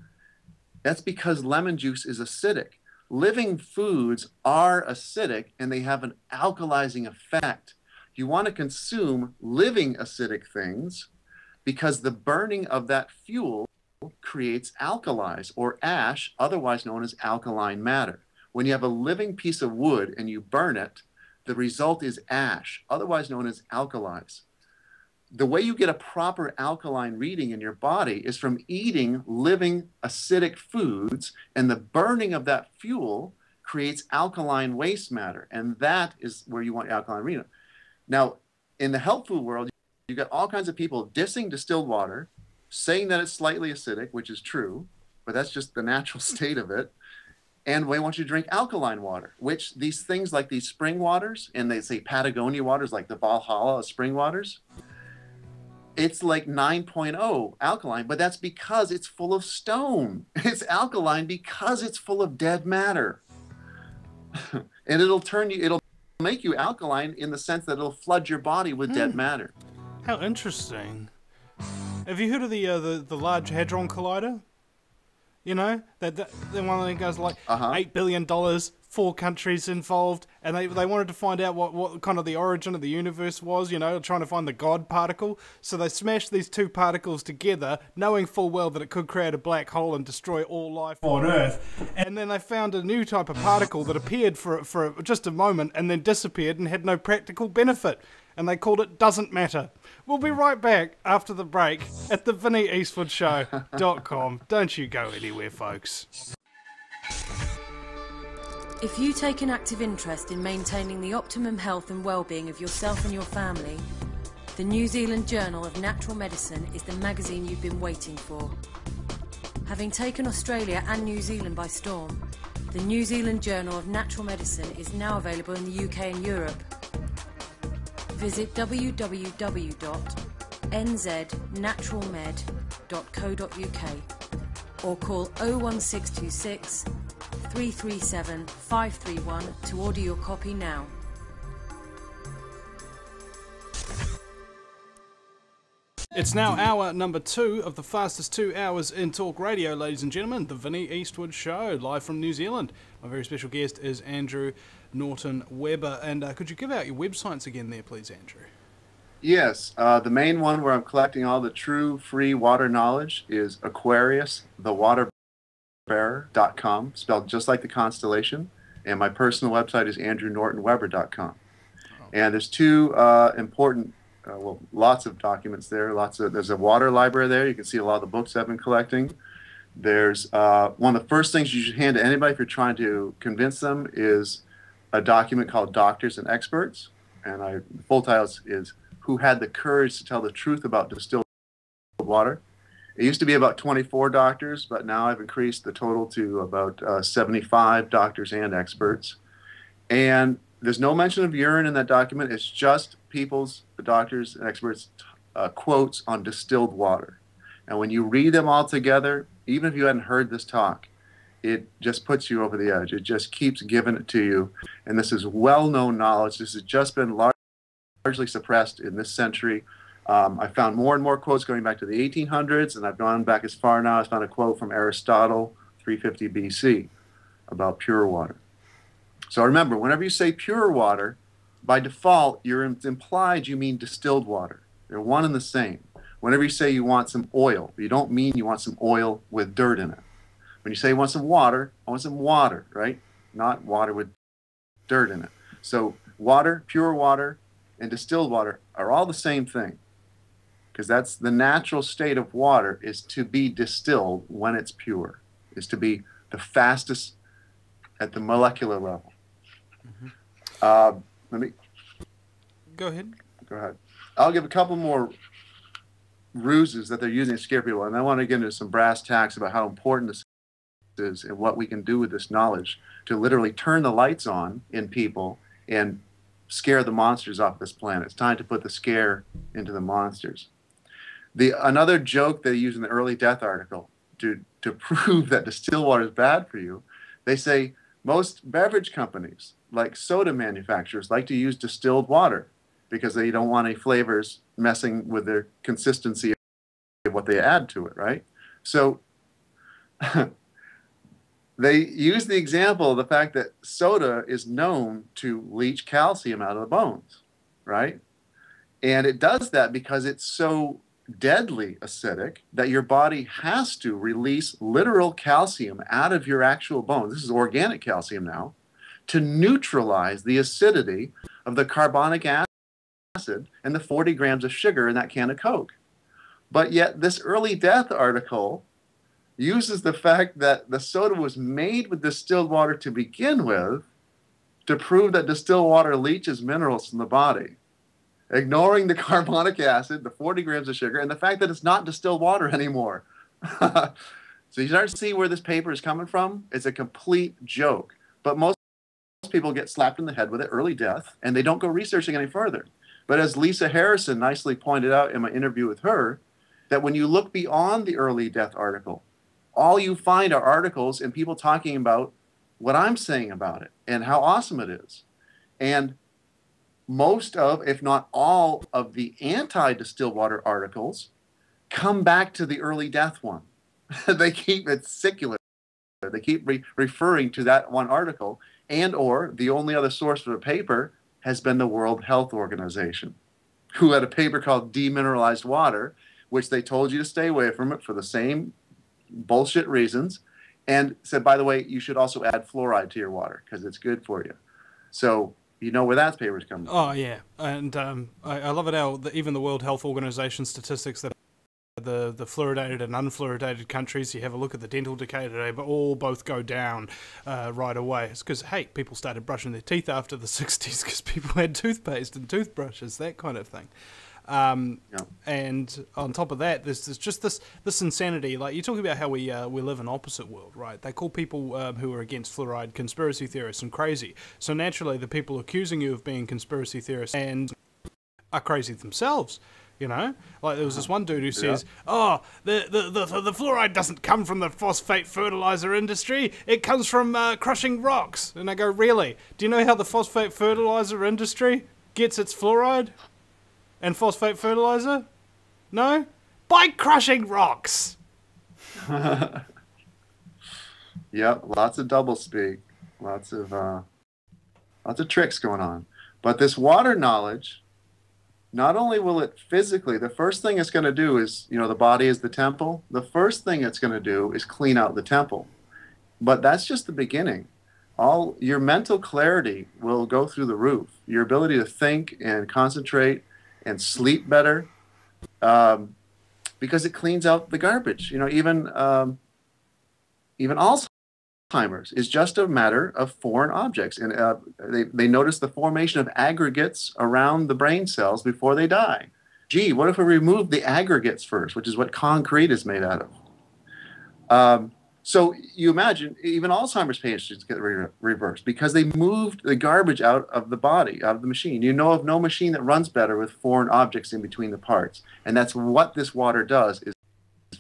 That's because lemon juice is acidic. Living foods are acidic and they have an alkalizing effect. You want to consume living acidic things because the burning of that fuel creates alkalis or ash, otherwise known as alkaline matter. When you have a living piece of wood and you burn it, the result is ash, otherwise known as alkalis. The way you get a proper alkaline reading in your body is from eating living acidic foods, and the burning of that fuel creates alkaline waste matter, and that is where you want your alkaline reading. Now, in the health food world, you got all kinds of people dissing distilled water, saying that it's slightly acidic, which is true, but that's just the natural state of it. And they want you to drink alkaline water, which these things like these spring waters, and they say Patagonia waters, like the Valhalla of spring waters, it's like 9.0 alkaline, but that's because it's full of stone. It's alkaline because it's full of dead matter. And it'll make you alkaline in the sense that it'll flood your body with dead matter. How interesting. Have you heard of the Large Hadron Collider? You know, that the one that goes like $8 billion, 4 countries involved, and they wanted to find out what kind of the origin of the universe was, you know, trying to find the God particle. So they smashed these 2 particles together, knowing full well that it could create a black hole and destroy all life on Earth. And then they found a new type of particle that appeared for just a moment and then disappeared and had no practical benefit. And they called it Doesn't Matter. We'll be right back after the break at the VinnyEastwoodShow.com. Don't you go anywhere, folks. If you take an active interest in maintaining the optimum health and well-being of yourself and your family, the New Zealand Journal of Natural Medicine is the magazine you've been waiting for. Having taken Australia and New Zealand by storm, the New Zealand Journal of Natural Medicine is now available in the UK and Europe. Visit www.nznaturalmed.co.uk or call 01626 337 531 to order your copy now. It's now hour number 2 of the fastest 2 hours in talk radio, ladies and gentlemen. The Vinny Eastwood Show, live from New Zealand. My very special guest is Andrew Norton Webber. And could you give out your websites again there, please, Andrew? Yes. The main one where I'm collecting all the true free water knowledge is AquariusTheWaterBearer.com, spelled just like the constellation. And my personal website is AndrewNortonWebber.com. And there's 2 important lots of documents there. There's a water library there. You can see a lot of the books I've been collecting. There's one of the first things you should hand to anybody if you're trying to convince them is a document called Doctors and Experts. And the full title is Who Had the Courage to Tell the Truth About Distilled Water. It used to be about 24 doctors, but now I've increased the total to about 75 doctors and experts. And there's no mention of urine in that document. It's just people's, the doctors and experts, quotes on distilled water. And when you read them all together, even if you hadn't heard this talk, it just puts you over the edge. It just keeps giving it to you. And this is well-known knowledge. This has just been largely suppressed in this century. I found more and more quotes going back to the 1800s, and I've gone back as far now. I found a quote from Aristotle, 350 BC, about pure water. So remember, whenever you say pure water, by default, you're implied you mean distilled water. They're one and the same. Whenever you say you want some oil, you don't mean you want some oil with dirt in it. When you say you want some water, I want some water, right? Not water with dirt in it. So water, pure water, and distilled water are all the same thing, because that's the natural state of water, is to be distilled when it's pure, is to be the fastest at the molecular level. Let me go ahead. Go ahead. I'll give a couple more ruses that they're using to scare people, and I want to get into some brass tacks about how important this is and what we can do with this knowledge to literally turn the lights on in people and scare the monsters off this planet. It's time to put the scare into the monsters. Another joke they use in the early death article to prove that distilled water is bad for you, they say most beverage companies, like soda manufacturers, like to use distilled water because they don't want any flavors messing with their consistency of what they add to it, right? So they use the example of the fact that soda is known to leach calcium out of the bones, right? And it does that because it's so deadly acidic that your body has to release literal calcium out of your actual bones. This is organic calcium now, to neutralize the acidity of the carbonic acid and the 40 grams of sugar in that can of Coke. But yet this early death article uses the fact that the soda was made with distilled water to begin with to prove that distilled water leaches minerals from the body, ignoring the carbonic acid, the 40 grams of sugar, and the fact that it's not distilled water anymore. So you start to see where this paper is coming from. It's a complete joke. But most people get slapped in the head with it, early death, and they don't go researching any further. But as Lisa Harrison nicely pointed out in my interview with her, that when you look beyond the early death article, all you find are articles and people talking about what I'm saying about it and how awesome it is. And most of, if not all, of the anti-distilled water articles come back to the early death one. They keep it secular. They keep referring to that one article, and or the only other source for the paper has been the World Health Organization, who had a paper called Demineralized Water, which they told you to stay away from it for the same bullshit reasons, and said, by the way, you should also add fluoride to your water because it's good for you. So you know where that paper's coming from. Oh, yeah. And I love it how even the World Health Organization statistics that the fluoridated and unfluoridated countries, you have a look at the dental decay today, but both go down right away. It's because, hey, people started brushing their teeth after the 60s because people had toothpaste and toothbrushes, that kind of thing. And on top of that, there's just this insanity. Like, you're talking about how we live in an opposite world, right? They call people who are against fluoride conspiracy theorists and crazy. So naturally, the people accusing you of being conspiracy theorists and are crazy themselves. You know, like there was this one dude who says, "Oh, the fluoride doesn't come from the phosphate fertilizer industry; it comes from crushing rocks." And I go, "Really? Do you know how the phosphate fertilizer industry gets its fluoride and phosphate fertilizer? No, by crushing rocks." Yep, lots of doublespeak, lots of tricks going on. But this water knowledge, not only will it physically, the first thing it's going to do is, you know, the body is the temple. The first thing it's going to do is clean out the temple. But that's just the beginning. All your mental clarity will go through the roof. Your ability to think and concentrate and sleep better, because it cleans out the garbage. You know, even Alzheimer's is just a matter of foreign objects. And they notice the formation of aggregates around the brain cells before they die. gee, what if we remove the aggregates first, which is what concrete is made out of? So you imagine even Alzheimer's patients get reversed because they moved the garbage out of the body, out of the machine. You know of no machine that runs better with foreign objects in between the parts. And that's what this water does, is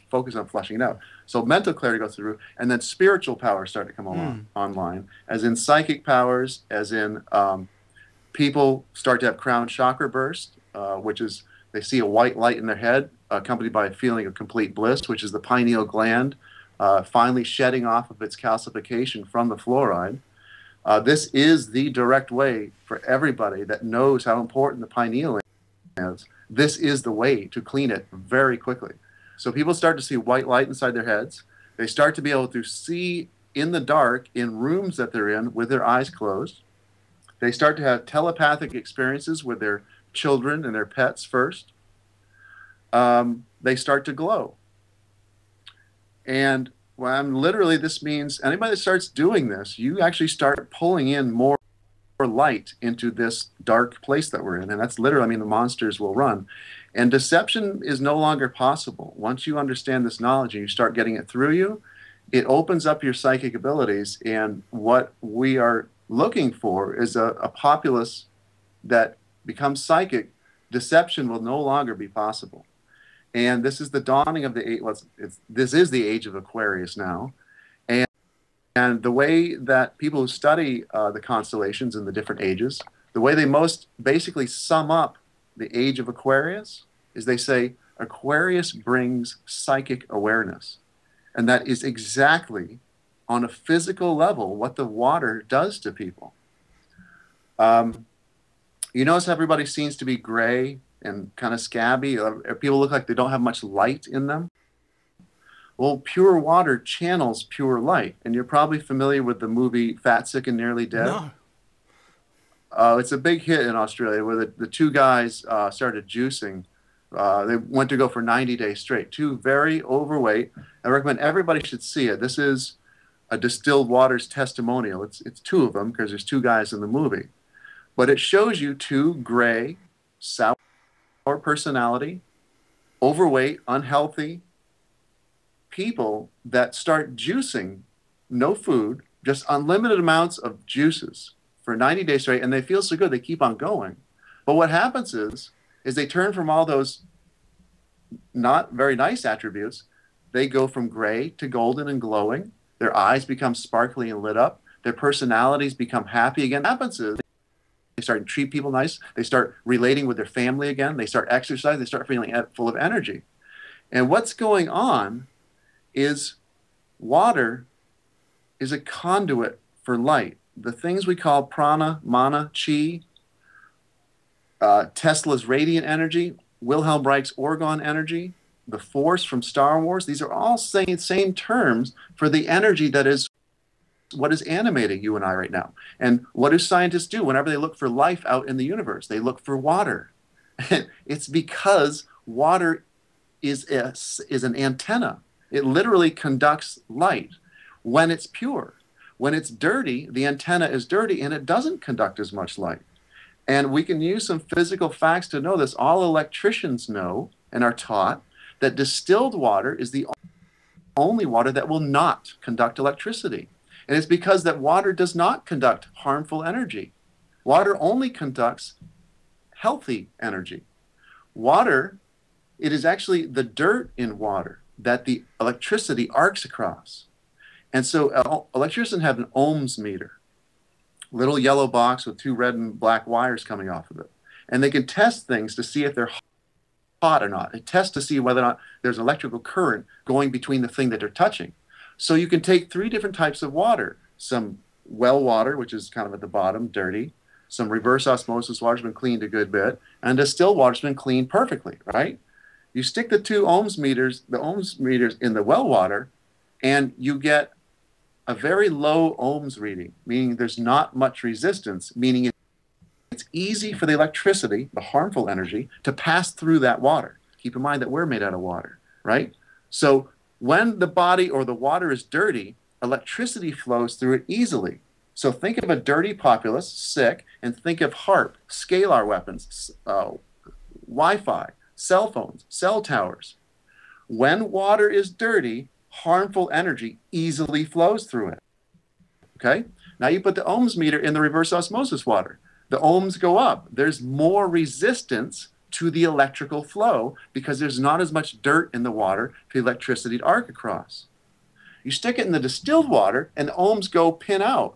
focus on flushing it out. So mental clarity goes through, and then spiritual powers start to come online, as in psychic powers, as in people start to have crown chakra burst, which is they see a white light in their head, accompanied by a feeling of complete bliss, which is the pineal gland finally shedding off of its calcification from the fluoride. This is the direct way for everybody that knows how important the pineal is. This is the way to clean it very quickly. So people start to see white light inside their heads. They start to be able to see in the dark in rooms that they're in with their eyes closed. They start to have telepathic experiences with their children and their pets first. They start to glow. And literally this means anybody that starts doing this, you actually start pulling in more light into this dark place that we're in. And that's literally, I mean, the monsters will run. And deception is no longer possible. Once you understand this knowledge and you start getting it through you, it opens up your psychic abilities. And what we are looking for is a populace that becomes psychic. Deception will no longer be possible. And this is the dawning of the age. This is the age of Aquarius now. And the way that people who study the constellations in the different ages, the way they most basically sum up the age of Aquarius is they say Aquarius brings psychic awareness. And that is exactly on a physical level what the water does to people. You notice everybody seems to be gray and kind of scabby. People look like they don't have much light in them. Well, pure water channels pure light. And you're probably familiar with the movie Fat, Sick, and Nearly Dead. No. It's a big hit in Australia where the two guys started juicing. They went to go for 90 days straight. Two very overweight. I recommend everybody should see it. This is a Distilled Waters testimonial. It's two of them because there's two guys in the movie. But it shows you two gray, sour personality, overweight, unhealthy people that start juicing, no food, just unlimited amounts of juices for 90 days straight, and they feel so good they keep on going. But what happens is they turn from all those not very nice attributes. They go from gray to golden and glowing. Their eyes become sparkly and lit up. Their personalities become happy again. What happens is they start to treat people nice. They start relating with their family again. They start exercising. They start feeling full of energy. And what's going on is water is a conduit for light. The things we call prana, mana, chi, Tesla's radiant energy, Wilhelm Reich's orgone energy, the force from Star Wars, these are all same terms for the energy that is what is animating you and I right now. And what do scientists do whenever they look for life out in the universe? They look for water. It's because water is an antenna. It literally conducts light when it's pure. When it's dirty, the antenna is dirty and it doesn't conduct as much light. And we can use some physical facts to know this. All electricians know and are taught that distilled water is the only water that will not conduct electricity. And it's because that water does not conduct harmful energy. Water only conducts healthy energy. Water, it is actually the dirt in water that the electricity arcs across. And so electricians have an ohms meter, little yellow box with two red and black wires coming off of it. And they can test things to see if they're hot or not. They test to see whether or not there's electrical current going between the thing that they're touching. So you can take three different types of water. Some well water, which is kind of at the bottom, dirty. Some reverse osmosis water's been cleaned a good bit. And distilled water's been cleaned perfectly, right? You stick the two ohms meters, in the well water, and you get a very low ohms reading, meaning there's not much resistance, meaning it's easy for the electricity, the harmful energy, to pass through that water. Keep in mind that we're made out of water, right? So when the body or the water is dirty, electricity flows through it easily. So think of a dirty populace, sick, and think of HARP, scalar weapons, Wi-Fi, cell phones, cell towers. When water is dirty, harmful energy easily flows through it. Okay? Now you put the ohms meter in the reverse osmosis water. The ohms go up. There's more resistance to the electrical flow because there's not as much dirt in the water for electricity to arc across. You stick it in the distilled water and the ohms go pin out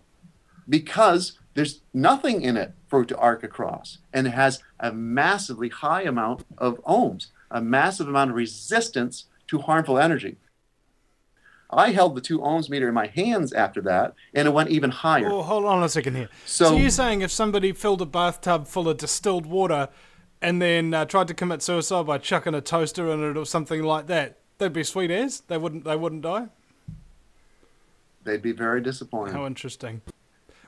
because there's nothing in it for it to arc across. And it has a massively high amount of ohms, a massive amount of resistance to harmful energy. I held the 2 ohms meter in my hands after that, and it went even higher. Oh, hold on a second here. So you're saying if somebody filled a bathtub full of distilled water and then tried to commit suicide by chucking a toaster in it or something like that, they'd be sweet as? They wouldn't die? They'd be very disappointed. How interesting.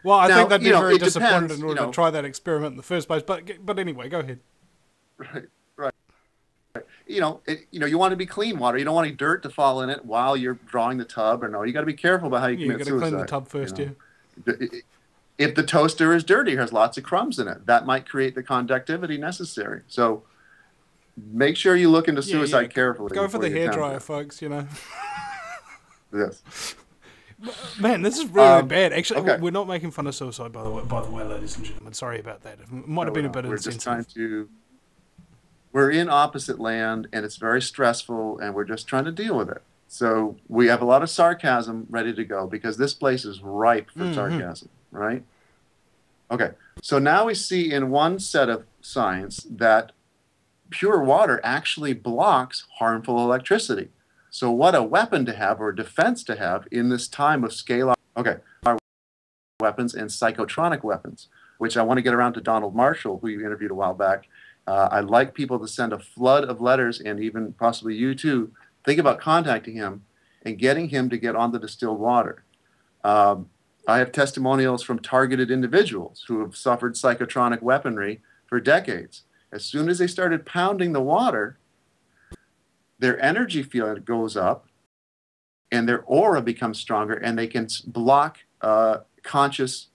Well, I think they'd be very disappointed in order to try that experiment in the first place. But anyway, go ahead. Right. You want to be clean water. You don't want any dirt to fall in it while you're drawing the tub. Or no, you got to be careful about how you commit suicide. You got to clean the tub first, yeah. If the toaster is dirty, has lots of crumbs in it, that might create the conductivity necessary. So make sure you look into suicide carefully. Go for the hairdryer, folks. Yes. Man, this is really bad. Actually, we're not making fun of suicide, by the way, ladies and gentlemen. Sorry about that. It might have been a bit insensitive. Just trying to. We're in opposite land, and it's very stressful, and we're just trying to deal with it. So we have a lot of sarcasm ready to go because this place is ripe for sarcasm, right? Okay, so now we see in one set of science that pure water actually blocks harmful electricity. So what a weapon to have or a defense to have in this time of scale up. Okay, our weapons and psychotronic weapons, which I want to get around to Donald Marshall, who you interviewed a while back. I'd like people to send a flood of letters, and even possibly you too, think about contacting him and getting him to get on the distilled water. I have testimonials from targeted individuals who have suffered psychotronic weaponry for decades. As soon as they started pounding the water, their energy field goes up and their aura becomes stronger, and they can block conscious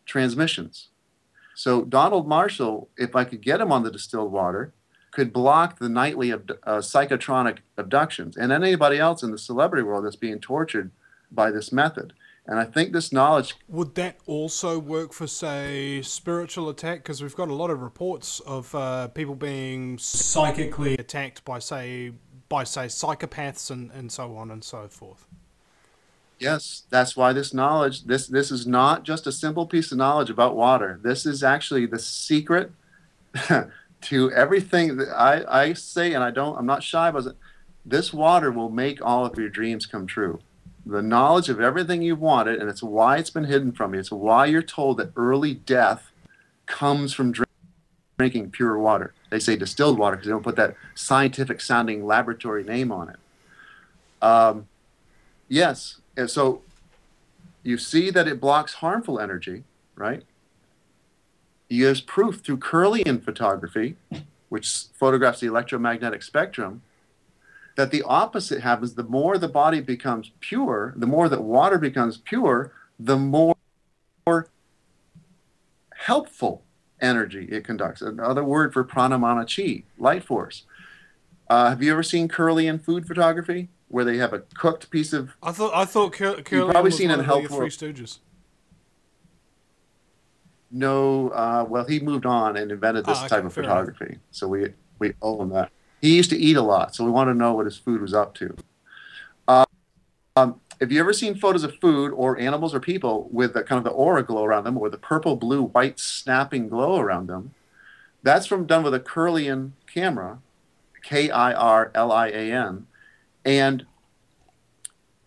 transmissions. So Donald Marshall, if I could get him on the distilled water, could block the nightly psychotronic abductions and anybody else in the celebrity world that's being tortured by this method. And I think this knowledge... Would that also work for, say, spiritual attack? Because we've got a lot of reports of people being psychically attacked by, say, psychopaths and so on and so forth. Yes, that's why this knowledge, this is not just a simple piece of knowledge about water. This is actually the secret to everything that I say, and I'm not shy about it. This water will make all of your dreams come true. The knowledge of everything you've wanted, and it's why it's been hidden from you. It's why you're told that early death comes from drinking pure water. They say distilled water because they don't put that scientific sounding laboratory name on it. Yes, and so you see that it blocks harmful energy, right? There's proof through Kirlian photography, which photographs the electromagnetic spectrum, that the opposite happens. The more the body becomes pure, the more that water becomes pure, the more helpful energy it conducts. Another word for pranamana chi, light force. Have you ever seen Kirlian food photography, where they have a cooked piece of... I thought Kirlian you've probably was seen one in of the Health Three Stooges. No, well, he moved on and invented this type of photography. Enough. So we owe him that. He used to eat a lot, so we want to know what his food was up to. Have you ever seen photos of food or animals or people with the kind of the aura glow around them, or the purple, blue, white snapping glow around them? That's done with a Kirlian camera, Kirlian, and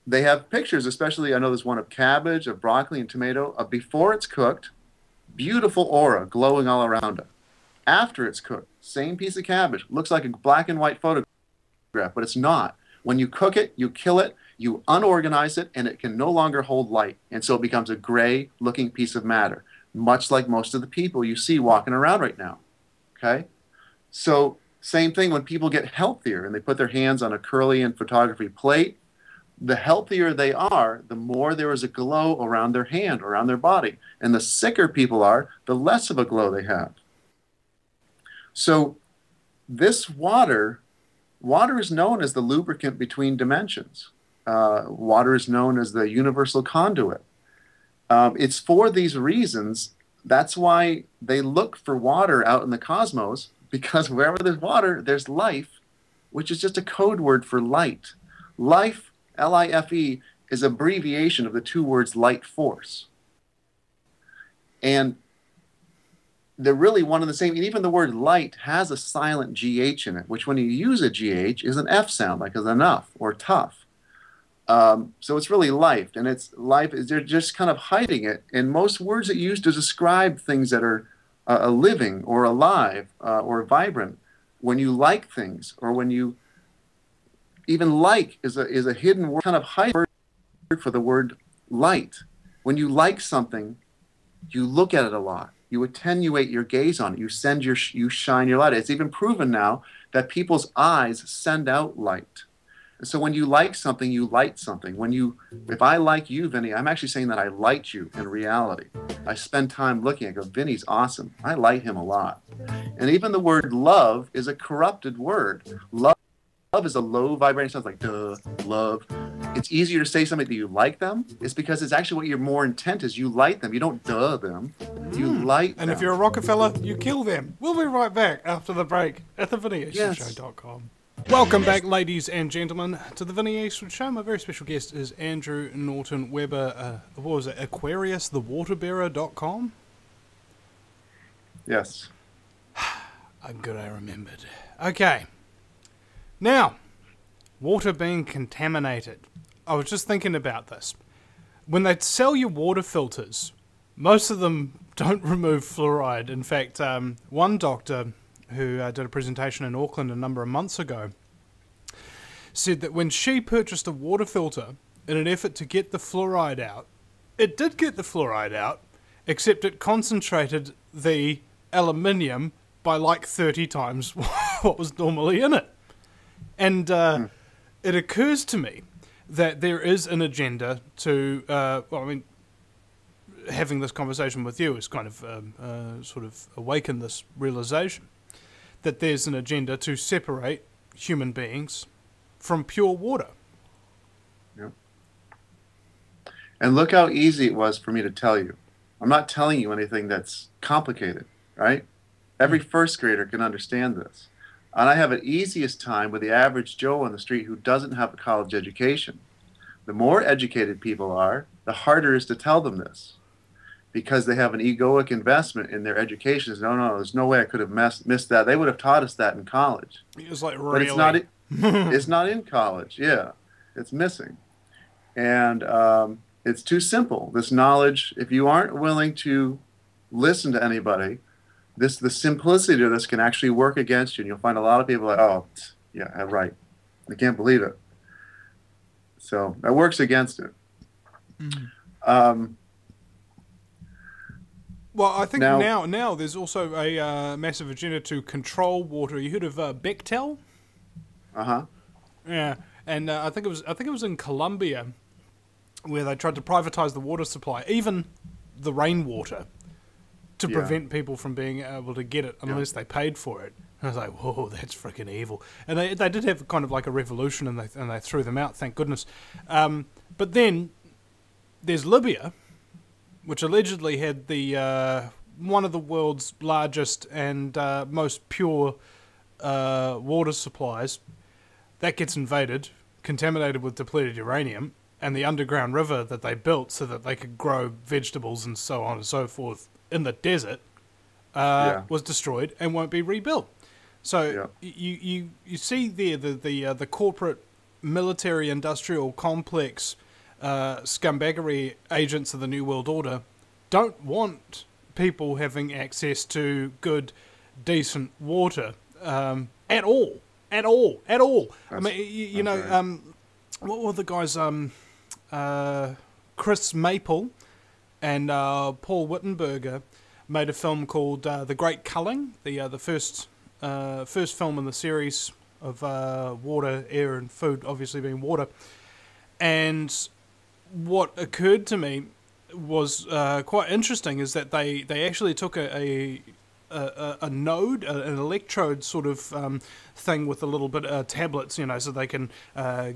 they have pictures, especially I know there's one of cabbage, of broccoli, and tomato, of before it's cooked, beautiful aura glowing all around it. After it's cooked, same piece of cabbage, looks like a black and white photograph, but it's not. When you cook it, you kill it, you unorganize it, and it can no longer hold light. And so it becomes a gray looking piece of matter, much like most of the people you see walking around right now. Okay? So same thing when people get healthier and they put their hands on a Kirlian photography plate, the healthier they are, the more there is a glow around their hand, around their body. And the sicker people are, the less of a glow they have. So this water is known as the lubricant between dimensions. Water is known as the universal conduit. It's for these reasons. That's why they look for water out in the cosmos, because wherever there's water, there's life, which is just a code word for light. Life, L-I-F-E, is an abbreviation of the two words light force. And they're really one and the same. And even the word light has a silent GH in it, which when you use a GH is an F sound, like as enough or tough. So it's really life, and it's life. They're just kind of hiding it. And most words that you use to describe things that are living or alive or vibrant, when you like things, or when you even like is a hidden word, kind of hiding word for the word light. When you like something, you look at it a lot. You attenuate your gaze on it. You shine your light. It's even proven now that people's eyes send out light. So when you like something, you light something. If I like you, Vinny, I'm actually saying that I light you in reality. I spend time looking. I go, Vinny's awesome. I light him a lot. And even the word love is a corrupted word. Love is a low vibrating. Sounds like duh, love. It's easier to say something that you like them. It's because it's actually what your more intent is. You light them. You don't duh them. You light them. And if you're a Rockefeller, you kill them. We'll be right back after the break at thevinnyashow.com. Welcome back, ladies and gentlemen, to the Vinny Eastwood Show. My very special guest is Andrew Norton Webber. What was it? AquariusTheWaterBearer.com? Yes. I'm good, I remembered. Okay. Now, water being contaminated. I was just thinking about this. When they sell you water filters, most of them don't remove fluoride. In fact, one doctor who did a presentation in Auckland a number of months ago, said that when she purchased a water filter in an effort to get the fluoride out, it did get the fluoride out, except it concentrated the aluminium by like 30 times what was normally in it. And it occurs to me that there is an agenda to, having this conversation with you has kind of sort of awakened this realization that there's an agenda to separate human beings from pure water. Yep. And look how easy it was for me to tell you. I'm not telling you anything that's complicated, right? Every first grader can understand this. And I have an easiest time with the average Joe on the street who doesn't have a college education. The more educated people are, the harder it is to tell them this, because they have an egoic investment in their education. No, there's no way I could have missed that. They would have taught us that in college. It's like, but really? It's not in college. Yeah, it's missing. And it's too simple. This knowledge, if you aren't willing to listen to anybody, the simplicity of this can actually work against you. And you'll find a lot of people like, oh, yeah, right. I can't believe it. So that works against it. Mm-hmm. Well, I think now there's also a massive agenda to control water. You heard of Bechtel? Yeah, and I think it was in Colombia where they tried to privatize the water supply, even the rainwater, to prevent people from being able to get it unless they paid for it. And I was like, whoa, that's freaking evil. And they did have kind of like a revolution, and they threw them out, thank goodness. But then there's Libya, which allegedly had the one of the world's largest and most pure water supplies. That gets invaded, contaminated with depleted uranium, and the underground river that they built so that they could grow vegetables and so on and so forth in the desert was destroyed and won't be rebuilt. So you see there the corporate military industrial complex scumbaggery agents of the New World Order don't want people having access to good, decent water at all. I mean, you know, what were the guys? Chris Maple and Paul Wittenberger made a film called The Great Culling, the first film in the series of water, air, and food, obviously being water. And what occurred to me was quite interesting is that they actually took a a node, an electrode sort of thing with a little bit of tablets, you know, so they can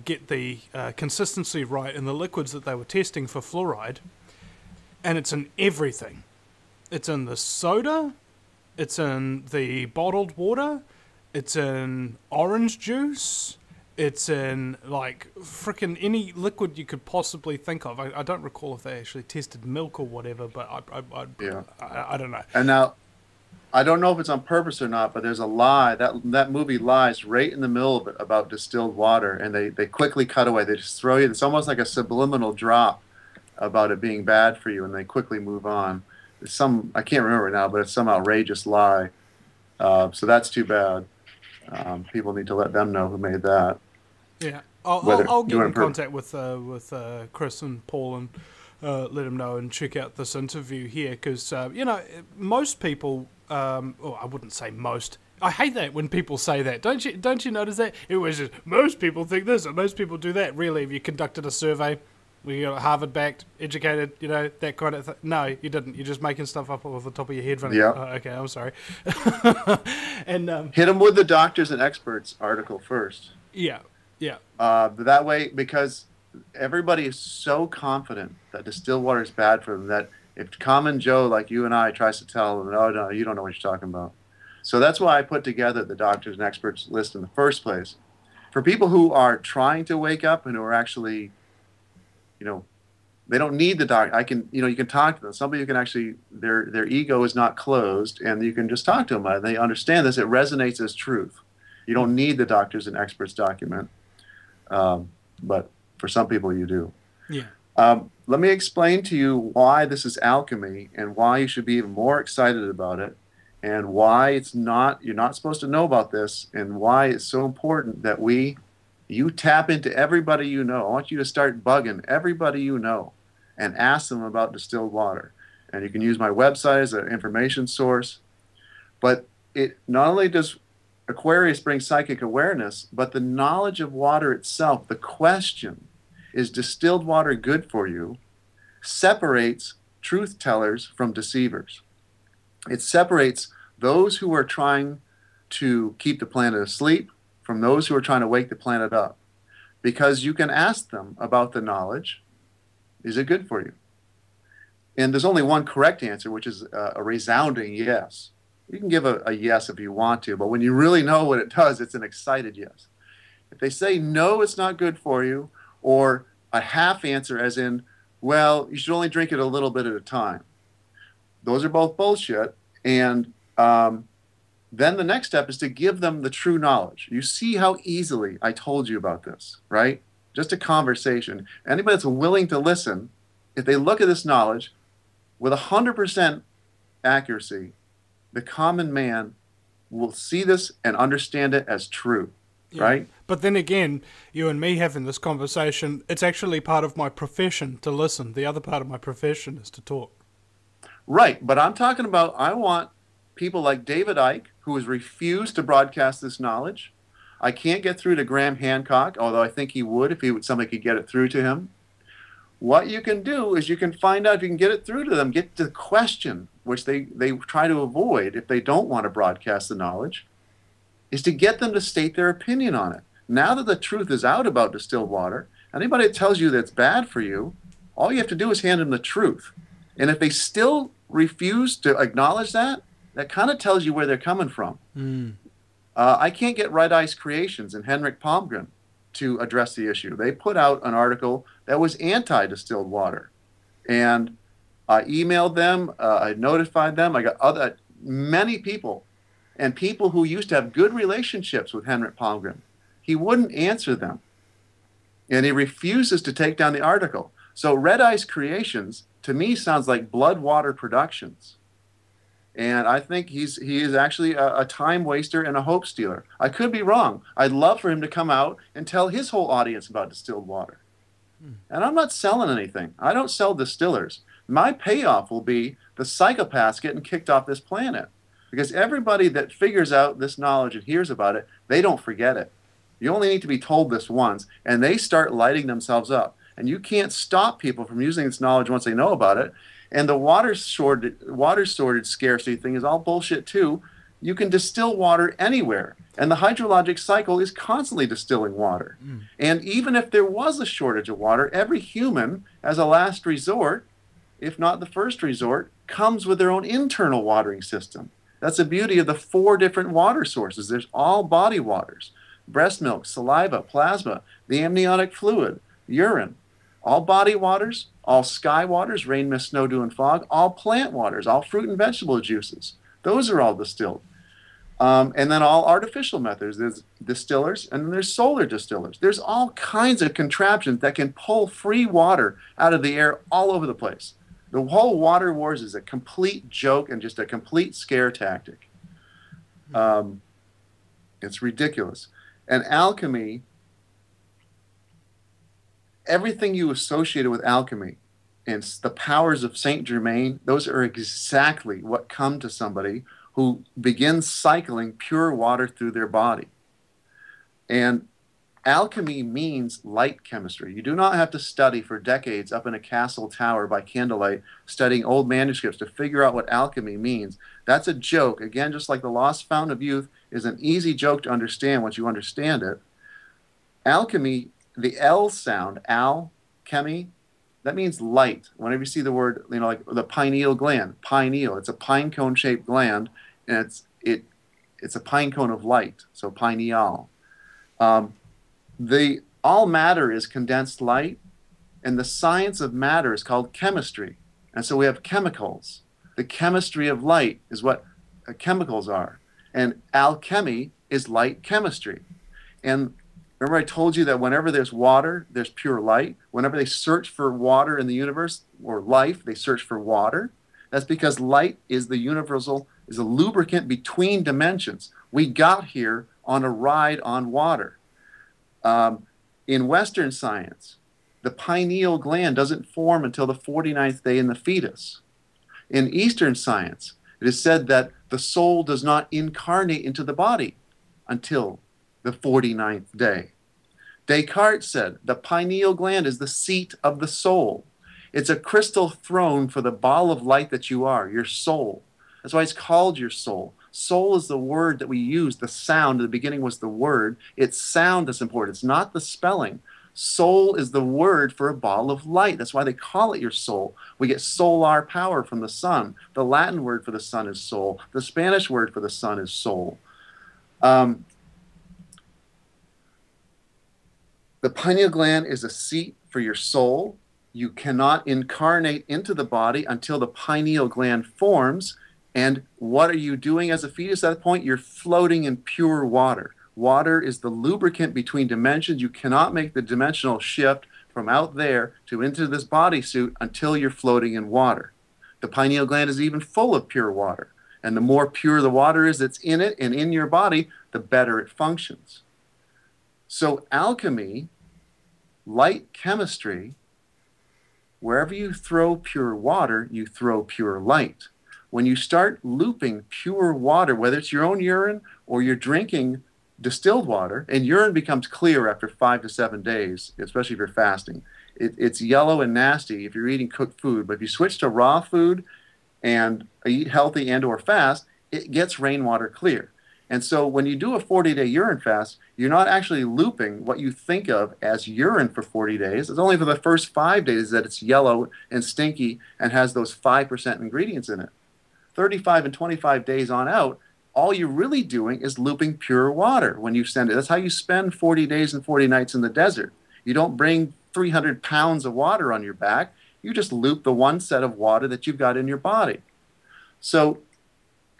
get the consistency right in the liquids that they were testing for fluoride. And it's in everything. It's in the soda, it's in the bottled water, it's in orange juice, it's in, like, frickin' any liquid you could possibly think of. I don't recall if they actually tested milk or whatever, but I don't know. And now, I don't know if it's on purpose or not, but there's a lie. That movie lies right in the middle of it about distilled water, and they quickly cut away. They just throw you, it's almost like a subliminal drop about it being bad for you, and they quickly move on. It's some, I can't remember now, but it's some outrageous lie. So that's too bad. People need to let them know who made that. Yeah, I'll get in contact with Chris and Paul and let them know and check out this interview here, because you know, most people, oh, I wouldn't say most. I hate that when people say that. Don't you notice that? It was just, most people think this and most people do that. Really, if you conducted a survey, we got Harvard backed, educated, you know, that kind of thing. No, you didn't. You're just making stuff up off the top of your head. Yeah. Oh, okay, I'm sorry. And hit them with the doctors and experts article first. Yeah, yeah. That way, because everybody is so confident that distilled water is bad for them that if common Joe like you and I tries to tell them, oh, no, you don't know what you're talking about. So that's why I put together the doctors and experts list in the first place. For people who are trying to wake up and who are actually, you know, they don't need the doctor. You can talk to them. Somebody who can actually, their ego is not closed, and you can just talk to them. And they understand this. It resonates as truth. You don't need the doctors and experts document, but for some people you do. Yeah. Let me explain to you why this is alchemy and why you should be even more excited about it, and why you're not supposed to know about this, and why it's so important that you tap into everybody you know. I want you to start bugging everybody you know and ask them about distilled water. And you can use my website as an information source. But it not only does Aquarius bring psychic awareness, but the knowledge of water itself, the question, is distilled water good for you, separates truth tellers from deceivers. It separates those who are trying to keep the planet asleep from those who are trying to wake the planet up. Because you can ask them about the knowledge, is it good for you? And there's only one correct answer, which is a resounding yes. You can give a yes if you want to, but when you really know what it does, it's an excited yes. If they say no, it's not good for you, or a half answer as in, well, you should only drink it a little bit at a time. Those are both bullshit, and then the next step is to give them the true knowledge. You see how easily I told you about this, right? Just a conversation. Anybody that's willing to listen, if they look at this knowledge with 100% accuracy, the common man will see this and understand it as true, right? But then again, you and me having this conversation, it's actually part of my profession to listen. The other part of my profession is to talk. Right, but I'm talking about, I want people like David Icke, who has refused to broadcast this knowledge. I can't get through to Graham Hancock, although I think he would if somebody could get it through to him. What you can do is you can find out if you can get it through to them, get to the question, which they try to avoid if they don't want to broadcast the knowledge, is to get them to state their opinion on it. Now that the truth is out about distilled water, anybody that tells you that it's bad for you, all you have to do is hand them the truth. And if they still refuse to acknowledge that, that kind of tells you where they're coming from. I can't get Red Ice Creations and Henrik Palmgren to address the issue. They put out an article that was anti-distilled water. And I emailed them, I notified them, I got many people, and people who used to have good relationships with Henrik Palmgren. He wouldn't answer them. And he refuses to take down the article. So Red Ice Creations, to me, sounds like Bloodwater Productions. And I think he is actually a time waster and a hope stealer. I could be wrong. I'd love for him to come out and tell his whole audience about distilled water. And I'm not selling anything. I don't sell distillers. My payoff will be the psychopaths getting kicked off this planet. Because everybody that figures out this knowledge and hears about it, they don't forget it. You only need to be told this once, and they start lighting themselves up. And you can't stop people from using this knowledge once they know about it. And the water shortage scarcity thing is all bullshit too. You can distill water anywhere. And the hydrologic cycle is constantly distilling water. And even if there was a shortage of water, every human, as a last resort, if not the first resort, comes with their own internal watering system. That's the beauty of the 4 different water sources. There's all body waters: breast milk, saliva, plasma, the amniotic fluid, urine. All body waters, all sky waters, rain, mist, snow, dew, and fog, all plant waters, all fruit and vegetable juices. Those are all distilled. And then all artificial methods. There's distillers, and then there's solar distillers. There's all kinds of contraptions that can pull free water out of the air all over the place. The whole water wars is a complete joke and just a complete scare tactic. It's ridiculous. And alchemy, everything you associated with alchemy and the powers of Saint Germain, those are exactly what come to somebody who begins cycling pure water through their body. And alchemy means light chemistry. You do not have to study for decades up in a castle tower by candlelight studying old manuscripts to figure out what alchemy means. That's a joke. Again, just like the lost fountain of youth is an easy joke to understand once you understand it. Alchemy, the L sound, alchemy, that means light. Whenever you see the word, you know, like the pineal gland, pineal, it's a pine cone shaped gland, and it's a pine cone of light, so pineal. All matter is condensed light, and the science of matter is called chemistry. And so we have chemicals. The chemistry of light is what chemicals are. And alchemy is light chemistry. And remember I told you that whenever there's water, there's pure light. Whenever they search for water in the universe, or life, they search for water. That's because light is the universal, is a lubricant between dimensions. We got here on a ride on water. In Western science, the pineal gland doesn't form until the 49th day in the fetus. In Eastern science, it is said that the soul does not incarnate into the body until the 49th day. Descartes said the pineal gland is the seat of the soul. It's a crystal throne for the ball of light that you are, your soul. That's why it's called your soul. Soul is the word that we use. The sound, in the beginning was the word. It's sound that's important. It's not the spelling. Soul is the word for a ball of light. That's why they call it your soul. We get solar power from the sun. The Latin word for the sun is soul. The Spanish word for the sun is soul. The pineal gland is a seat for your soul. You cannot incarnate into the body until the pineal gland forms. And what are you doing as a fetus at that point? You're floating in pure water. Water is the lubricant between dimensions. You cannot make the dimensional shift from out there to into this bodysuit until you're floating in water. The pineal gland is even full of pure water. And the more pure the water is that's in it and in your body, the better it functions. So alchemy, light chemistry, wherever you throw pure water, you throw pure light. When you start looping pure water, whether it's your own urine or you're drinking distilled water, and urine becomes clear after 5 to 7 days, especially if you're fasting. It's yellow and nasty if you're eating cooked food, but if you switch to raw food and eat healthy and or fast, it gets rainwater clear. And so when you do a 40-day urine fast, you're not actually looping what you think of as urine for 40 days. It's only for the first 5 days that it's yellow and stinky and has those 5% ingredients in it. 35 and 25 days on out, all you're really doing is looping pure water when you send it. That's how you spend 40 days and 40 nights in the desert. You don't bring 300 pounds of water on your back. You just loop the one set of water that you've got in your body. So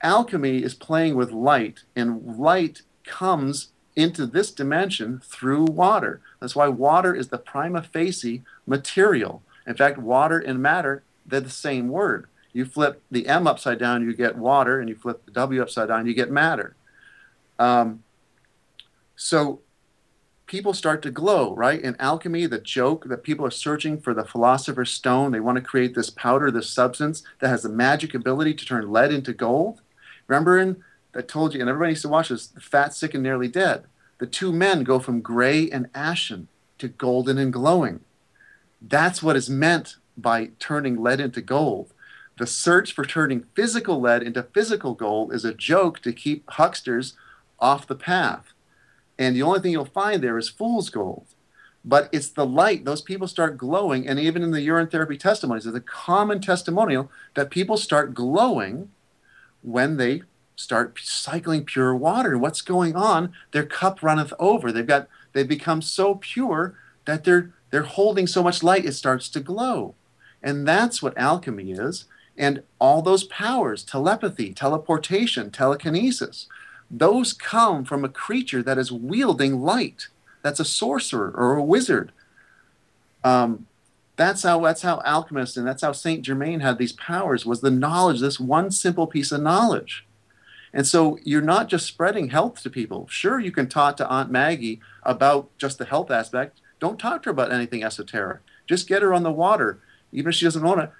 alchemy is playing with light, and light comes into this dimension through water. That's why water is the prima facie material. In fact, water and matter, they're the same word. You flip the M upside down, you get water, and you flip the W upside down, you get matter. So people start to glow, right? In alchemy, the joke that people are searching for the philosopher's stone, they want to create this powder, this substance that has the magic ability to turn lead into gold. Remember I told you, and everybody needs to watch this, The Fat, Sick, and Nearly Dead. The two men go from gray and ashen to golden and glowing. That's what is meant by turning lead into gold. The search for turning physical lead into physical gold is a joke to keep hucksters off the path. And the only thing you'll find there is fool's gold. But it's the light. Those people start glowing, and even in the urine therapy testimonies, there's a common testimonial that people start glowing when they start cycling pure water. And what's going on? Their cup runneth over. They've become so pure that they're holding so much light it starts to glow. And that's what alchemy is. And all those powers, telepathy, teleportation, telekinesis, those come from a creature that is wielding light. That's a sorcerer or a wizard. That's how alchemists, and that's how Saint Germain had these powers, was the knowledge, this one simple piece of knowledge. And so you're not just spreading health to people. Sure, you can talk to Aunt Maggie about just the health aspect. Don't talk to her about anything esoteric. Just get her on the water, even if she doesn't want to,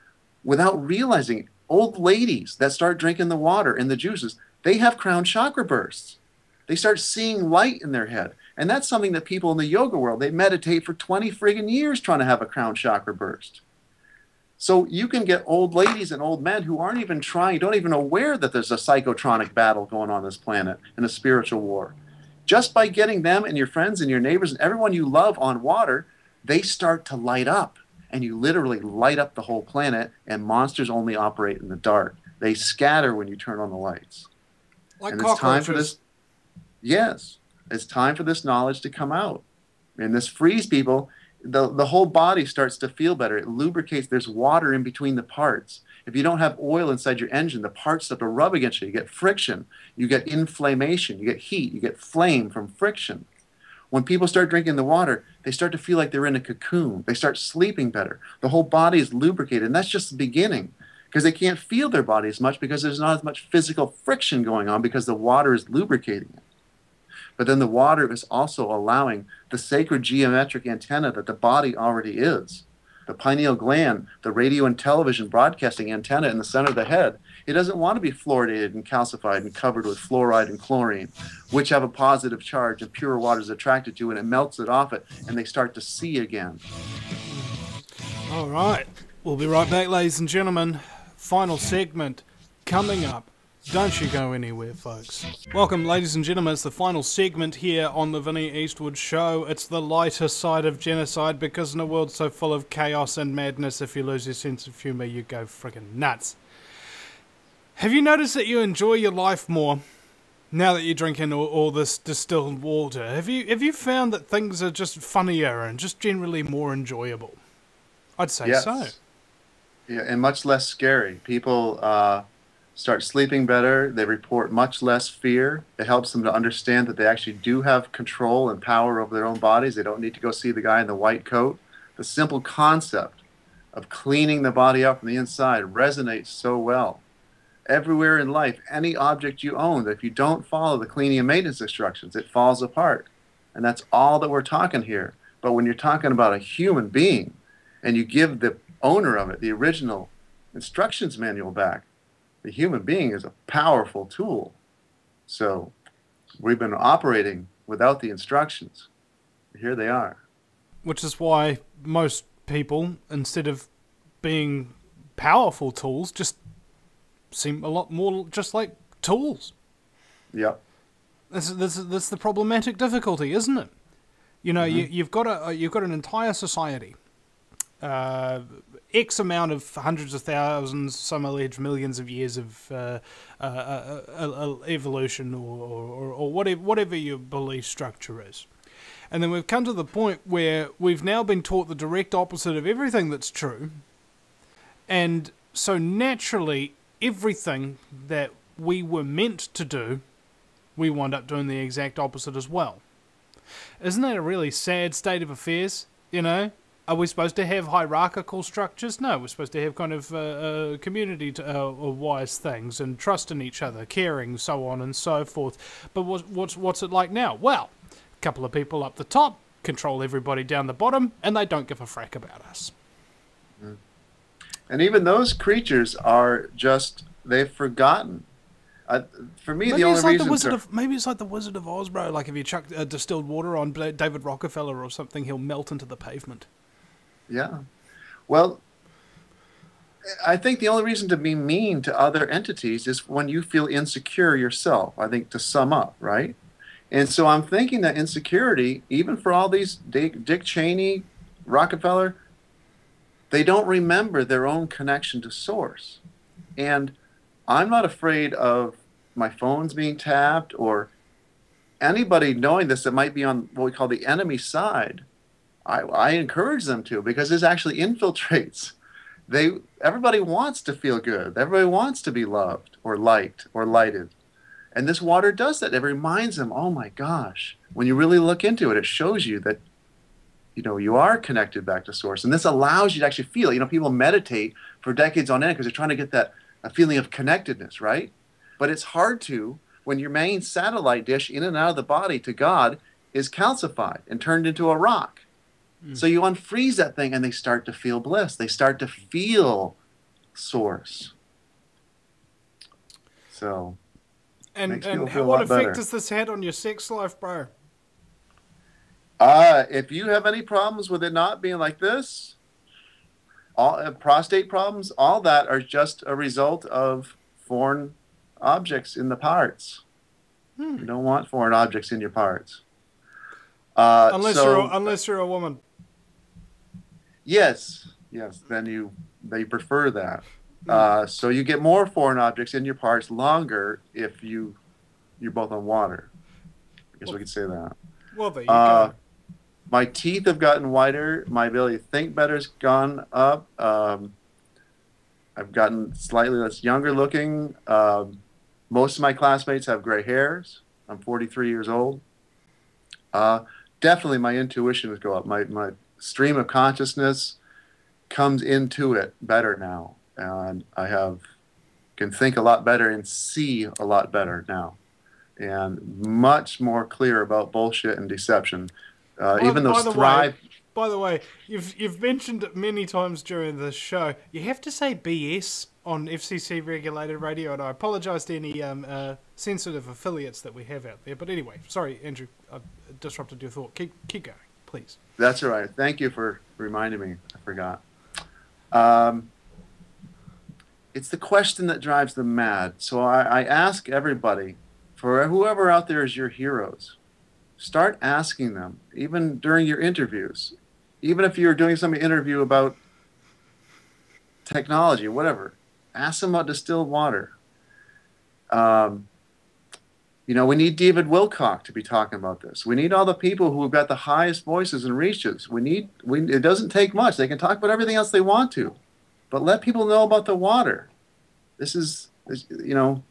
without realizing it. Old ladies that start drinking the water and the juices, they have crown chakra bursts. They start seeing light in their head. And that's something that people in the yoga world, they meditate for 20 friggin' years trying to have a crown chakra burst. So you can get old ladies and old men who aren't even trying, don't even aware that there's a psychotronic battle going on this planet and a spiritual war. Just by getting them and your friends and your neighbors and everyone you love on water, they start to light up. And you literally light up the whole planet, and monsters only operate in the dark. They scatter when you turn on the lights. Like and cockroaches. it's time for this. Yes, it's time for this knowledge to come out. And this frees people. The whole body starts to feel better. It lubricates. There's water in between the parts. If you don't have oil inside your engine, the parts start to rub against you. You get friction. You get inflammation. You get heat. You get flame from friction. When people start drinking the water, they start to feel like they're in a cocoon. They start sleeping better. The whole body is lubricated. And that's just the beginning, because they can't feel their body as much because there's not as much physical friction going on because the water is lubricating it. But then the water is also allowing the sacred geometric antenna that the body already is. The pineal gland, the radio and television broadcasting antenna in the center of the head, it doesn't want to be fluoridated and calcified and covered with fluoride and chlorine, which have a positive charge and pure water is attracted to, and it melts it off it, and they start to see again. All right. We'll be right back, ladies and gentlemen. Final segment coming up. Don't you go anywhere, folks. Welcome, ladies and gentlemen. It's the final segment here on the Vinnie Eastwood Show. It's the lighter side of genocide, because in a world so full of chaos and madness, if you lose your sense of humour, you go friggin' nuts. Have you noticed that you enjoy your life more now that you're drinking all this distilled water? Have you found that things are just funnier and just generally more enjoyable? I'd say Yes. so. Yeah, and much less scary. People start sleeping better. They report much less fear. It helps them to understand that they actually do have control and power over their own bodies. They don't need to go see the guy in the white coat. The simple concept of cleaning the body up from the inside resonates so well. Everywhere in life, any object you own, that if you don't follow the cleaning and maintenance instructions, it falls apart. And that's all that we're talking here. But when you're talking about a human being and you give the owner of it the original instructions manual back, the human being is a powerful tool. So we've been operating without the instructions. Here they are. Which is why most people, instead of being powerful tools, just seem a lot more just like tools. Yep. This is the problematic difficulty, isn't it? You know, you've got an entire society, X amount of hundreds of thousands, some allege millions of years of evolution or whatever your belief structure is. And then we've come to the point where we've now been taught the direct opposite of everything that's true. And so naturally, everything that we were meant to do, we wind up doing the exact opposite as well. Isn't that a really sad state of affairs, you know? Are we supposed to have hierarchical structures? No, we're supposed to have kind of community-wise things and trust in each other, caring, so on and so forth. But what's it like now? Well, a couple of people up the top control everybody down the bottom, and they don't give a frack about us. And even those creatures are just, they've forgotten. For me, Maybe the only it's like reason... maybe it's like the Wizard of Oz, bro. Like if you chuck distilled water on David Rockefeller or something, he'll melt into the pavement. Yeah. Well, I think the only reason to be mean to other entities is when you feel insecure yourself, I think, to sum up, right? And so I'm thinking that insecurity, even for all these Dick Cheney, Rockefeller, they don't remember their own connection to source. And I'm not afraid of my phones being tapped or anybody knowing this that might be on what we call the enemy side. I encourage them to, because this actually infiltrates. Everybody wants to feel good. Everybody wants to be loved or liked or lighted. And this water does that. It reminds them, oh my gosh, when you really look into it, it shows you that, you know, you are connected back to source. And this allows you to actually feel it. You know, people meditate for decades on end because they're trying to get that a feeling of connectedness, right? But it's hard to when your main satellite dish in and out of the body to God is calcified and turned into a rock. So you unfreeze that thing and they start to feel bliss. They start to feel source. So, and feel what effect better. has this had on your sex life, bro? If you have any problems with it not being like this, all prostate problems, all that are just a result of foreign objects in the parts. You don't want foreign objects in your parts. Unless you're a woman. Yes, then they prefer that. So you get more foreign objects in your parts longer if you're both on water. I guess we could say that. Well, there you go. My teeth have gotten whiter. My ability to think better has gone up. I've gotten slightly less younger looking. Most of my classmates have gray hairs. I'm 43 years old. Definitely my intuition has gone up. My stream of consciousness comes into it better now. And can think a lot better and see a lot better now. And much more clear about bullshit and deception. Even those thrive. By the way, you've mentioned it many times during this show. You have to say BS on FCC regulated radio, and I apologise to any sensitive affiliates that we have out there. But anyway, sorry, Andrew, I disrupted your thought. Keep going, please. That's all right. Thank you for reminding me. I forgot. It's the question that drives them mad. So I ask everybody, for whoever out there is your heroes, start asking them, even during your interviews, even if you're doing some interview about technology or whatever, ask them about distilled water. You know, we need David Wilcock to be talking about this. We need all the people who have got the highest voices and reaches. It doesn't take much. They can talk about everything else they want to, but let people know about the water. This is, you know,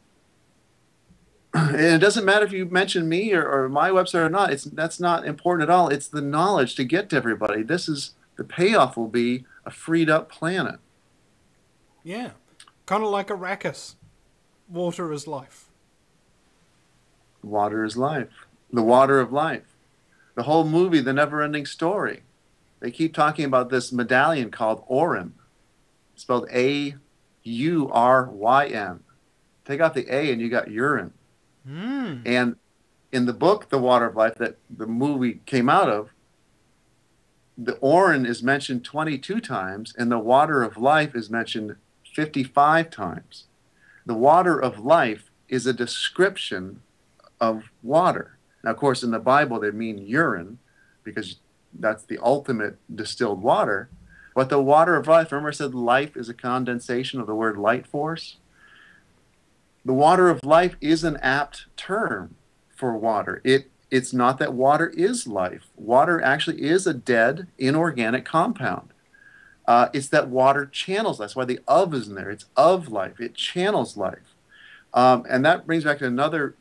and it doesn't matter if you mention me or my website or not. That's not important at all. It's the knowledge to get to everybody. The payoff will be a freed up planet. Yeah, kind of like Arrakis. Water is life. Water is life. The water of life. The whole movie, The Never-Ending Story. They keep talking about this medallion called Orym, spelled A-U-R-Y-N. Take out the A and you got urine. And in the book, The Water of Life, that the movie came out of, the Orym is mentioned 22 times, and the water of life is mentioned 55 times. The water of life is a description of water. Now, of course, in the Bible, they mean urine, because that's the ultimate distilled water. But the water of life, remember I said life is a condensation of the word light force? The water of life is an apt term for water. It's not that water is life. Water actually is a dead, inorganic compound. It's that water channels. That's why the of is in there. It's of life. It channels life. And that brings back to another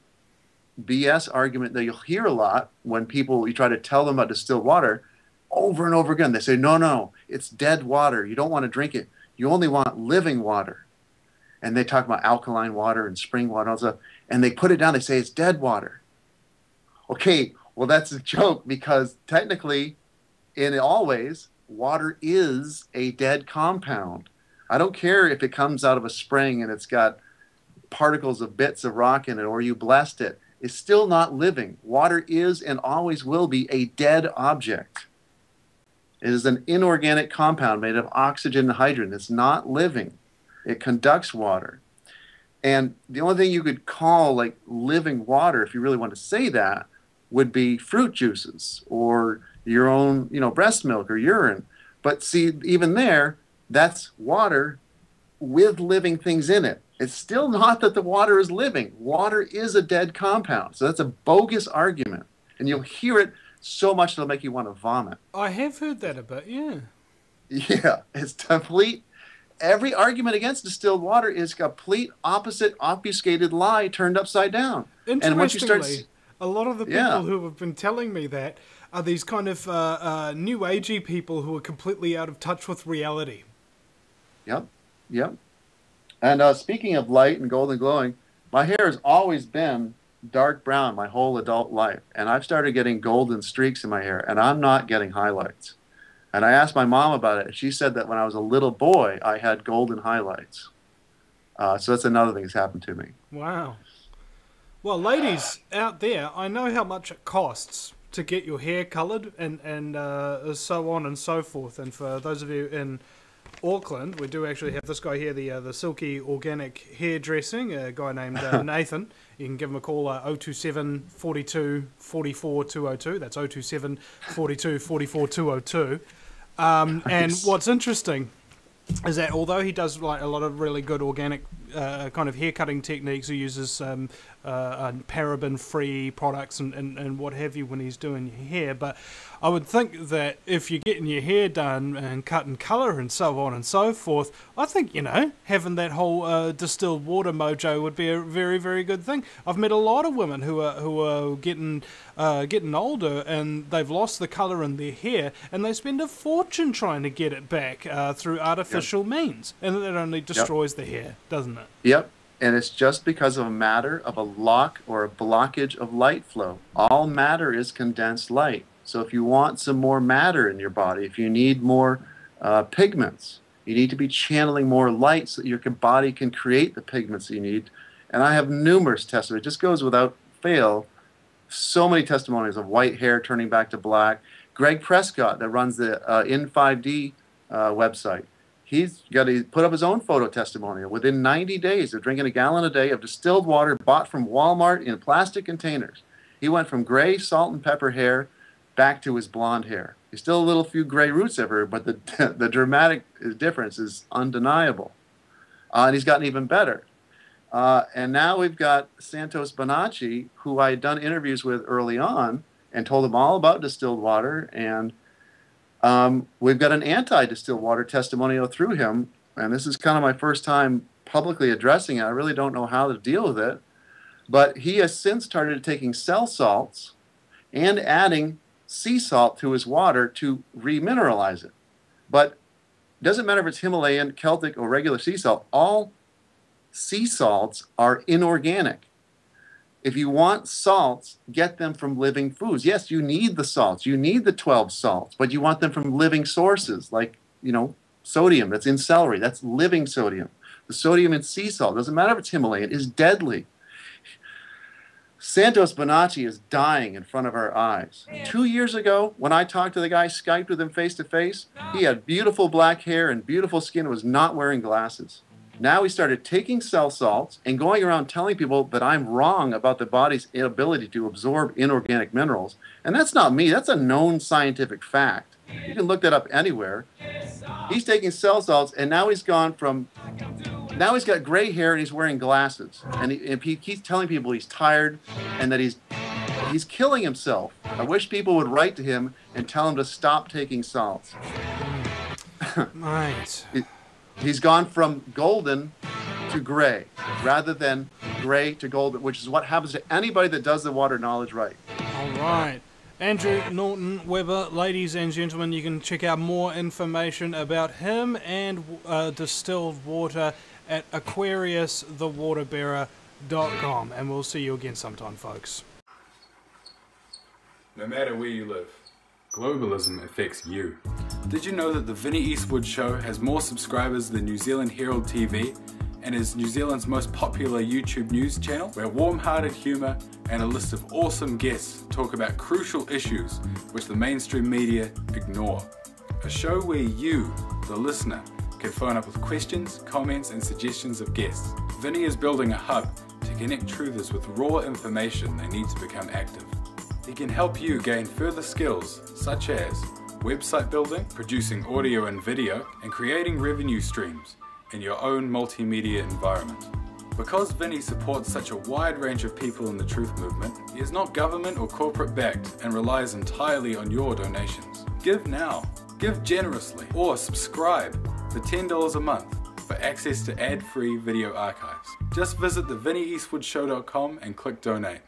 BS argument that you'll hear a lot when you try to tell them about distilled water over and over again. They say, no, it's dead water. You don't want to drink it. You only want living water. And they talk about alkaline water and spring water and all that stuff. And they put it down. They say it's dead water. Okay, well, that's a joke, because technically, in all ways, water is a dead compound. I don't care if it comes out of a spring and it's got particles of bits of rock in it, or you blessed it. It's still not living. Water is and always will be a dead object. It is an inorganic compound made of oxygen and hydrogen. It's not living. It conducts water. And the only thing you could call like living water, if you really want to say that, would be fruit juices or your own, breast milk or urine. But see, even there, that's water with living things in it. It's still not that the water is living. Water is a dead compound. So that's a bogus argument. And you'll hear it so much it'll make you want to vomit. I have heard that a bit, yeah. Yeah, it's complete. Every argument against distilled water is complete opposite, obfuscated lie turned upside down. Interestingly, and once you start, a lot of the people who have been telling me that are these kind of new agey people who are completely out of touch with reality. Yep. And speaking of light and golden glowing, my hair has always been dark brown my whole adult life. And I've started getting golden streaks in my hair, and I'm not getting highlights. And I asked my mom about it. She said that when I was a little boy, I had golden highlights. So that's another thing that's happened to me. Wow. Well, ladies out there, I know how much it costs to get your hair coloured and so on and so forth. And for those of you in Auckland, we do actually have this guy here, the Silky Organic Hairdressing, a guy named Nathan. You can give him a call, 027 42 44 202. That's 027 42 44 202. And what's interesting is that although he does like a lot of really good organic kind of hair cutting techniques, he uses paraben-free products and what have you when he's doing your hair. But I would think that if you're getting your hair done and cut and colour and so on and so forth, I think, having that whole distilled water mojo would be a very, very good thing. I've met a lot of women who are getting older and they've lost the colour in their hair and they spend a fortune trying to get it back through artificial means. And that only destroys the hair, doesn't it? Yep. And it's just because of a matter of a lock or a blockage of light flow. All matter is condensed light. So if you want some more matter in your body, if you need more pigments, you need to be channeling more light so that your body can create the pigments you need. And I have numerous testimonies. It just goes without fail. So many testimonies of white hair turning back to black. Greg Prescott, that runs the In5D website, he's got to put up his own photo testimonial. Within 90 days of drinking a gallon a day of distilled water bought from Walmart in plastic containers, he went from gray salt and pepper hair back to his blonde hair. He's still a little few gray roots everywhere, but the dramatic difference is undeniable. And he's gotten even better. And now we've got Santos Bonacci, who I had done interviews with early on and told him all about distilled water. And we've got an anti-distilled water testimonial through him. And this is kind of my first time publicly addressing it. I really don't know how to deal with it. But he has since started taking cell salts and adding sea salt to his water to remineralize it. But it doesn't matter if it's Himalayan, Celtic, or regular sea salt. All sea salts are inorganic. If you want salts, get them from living foods. Yes, you need the salts. You need the 12 salts, but you want them from living sources like, sodium that's in celery. That's living sodium. The sodium in sea salt, doesn't matter if it's Himalayan, is deadly. Santos Bonacci is dying in front of our eyes. 2 years ago, when I talked to the guy, Skyped with him face to face, he had beautiful black hair and beautiful skin and was not wearing glasses. Now he started taking cell salts and going around telling people that I'm wrong about the body's inability to absorb inorganic minerals. And that's not me. That's a known scientific fact. You can look that up anywhere. He's taking cell salts, and now he's gone from... Now he's got gray hair and he's wearing glasses. And he keeps telling people he's tired and that he's killing himself. I wish people would write to him and tell him to stop taking salts. Right. He's gone from golden to gray rather than gray to golden, which is what happens to anybody that does the water knowledge right. All right. Andrew Norton Webber, ladies and gentlemen, you can check out more information about him and distilled water at aquariusthewaterbearer.com. And we'll see you again sometime, folks. No matter where you live, globalism affects you. Did you know that the Vinnie Eastwood Show has more subscribers than New Zealand Herald TV and is New Zealand's most popular YouTube news channel, where warm-hearted humour and a list of awesome guests talk about crucial issues which the mainstream media ignore? a show where you, the listener, can phone up with questions, comments and suggestions of guests. Vinny is building a hub to connect truthers with raw information they need to become active. He can help you gain further skills such as website building, producing audio and video, and creating revenue streams in your own multimedia environment. Because Vinny supports such a wide range of people in the truth movement, he is not government or corporate backed and relies entirely on your donations. Give now, give generously, or subscribe for $10 a month for access to ad-free video archives. Just visit thevinnieeastwoodshow.com and click donate.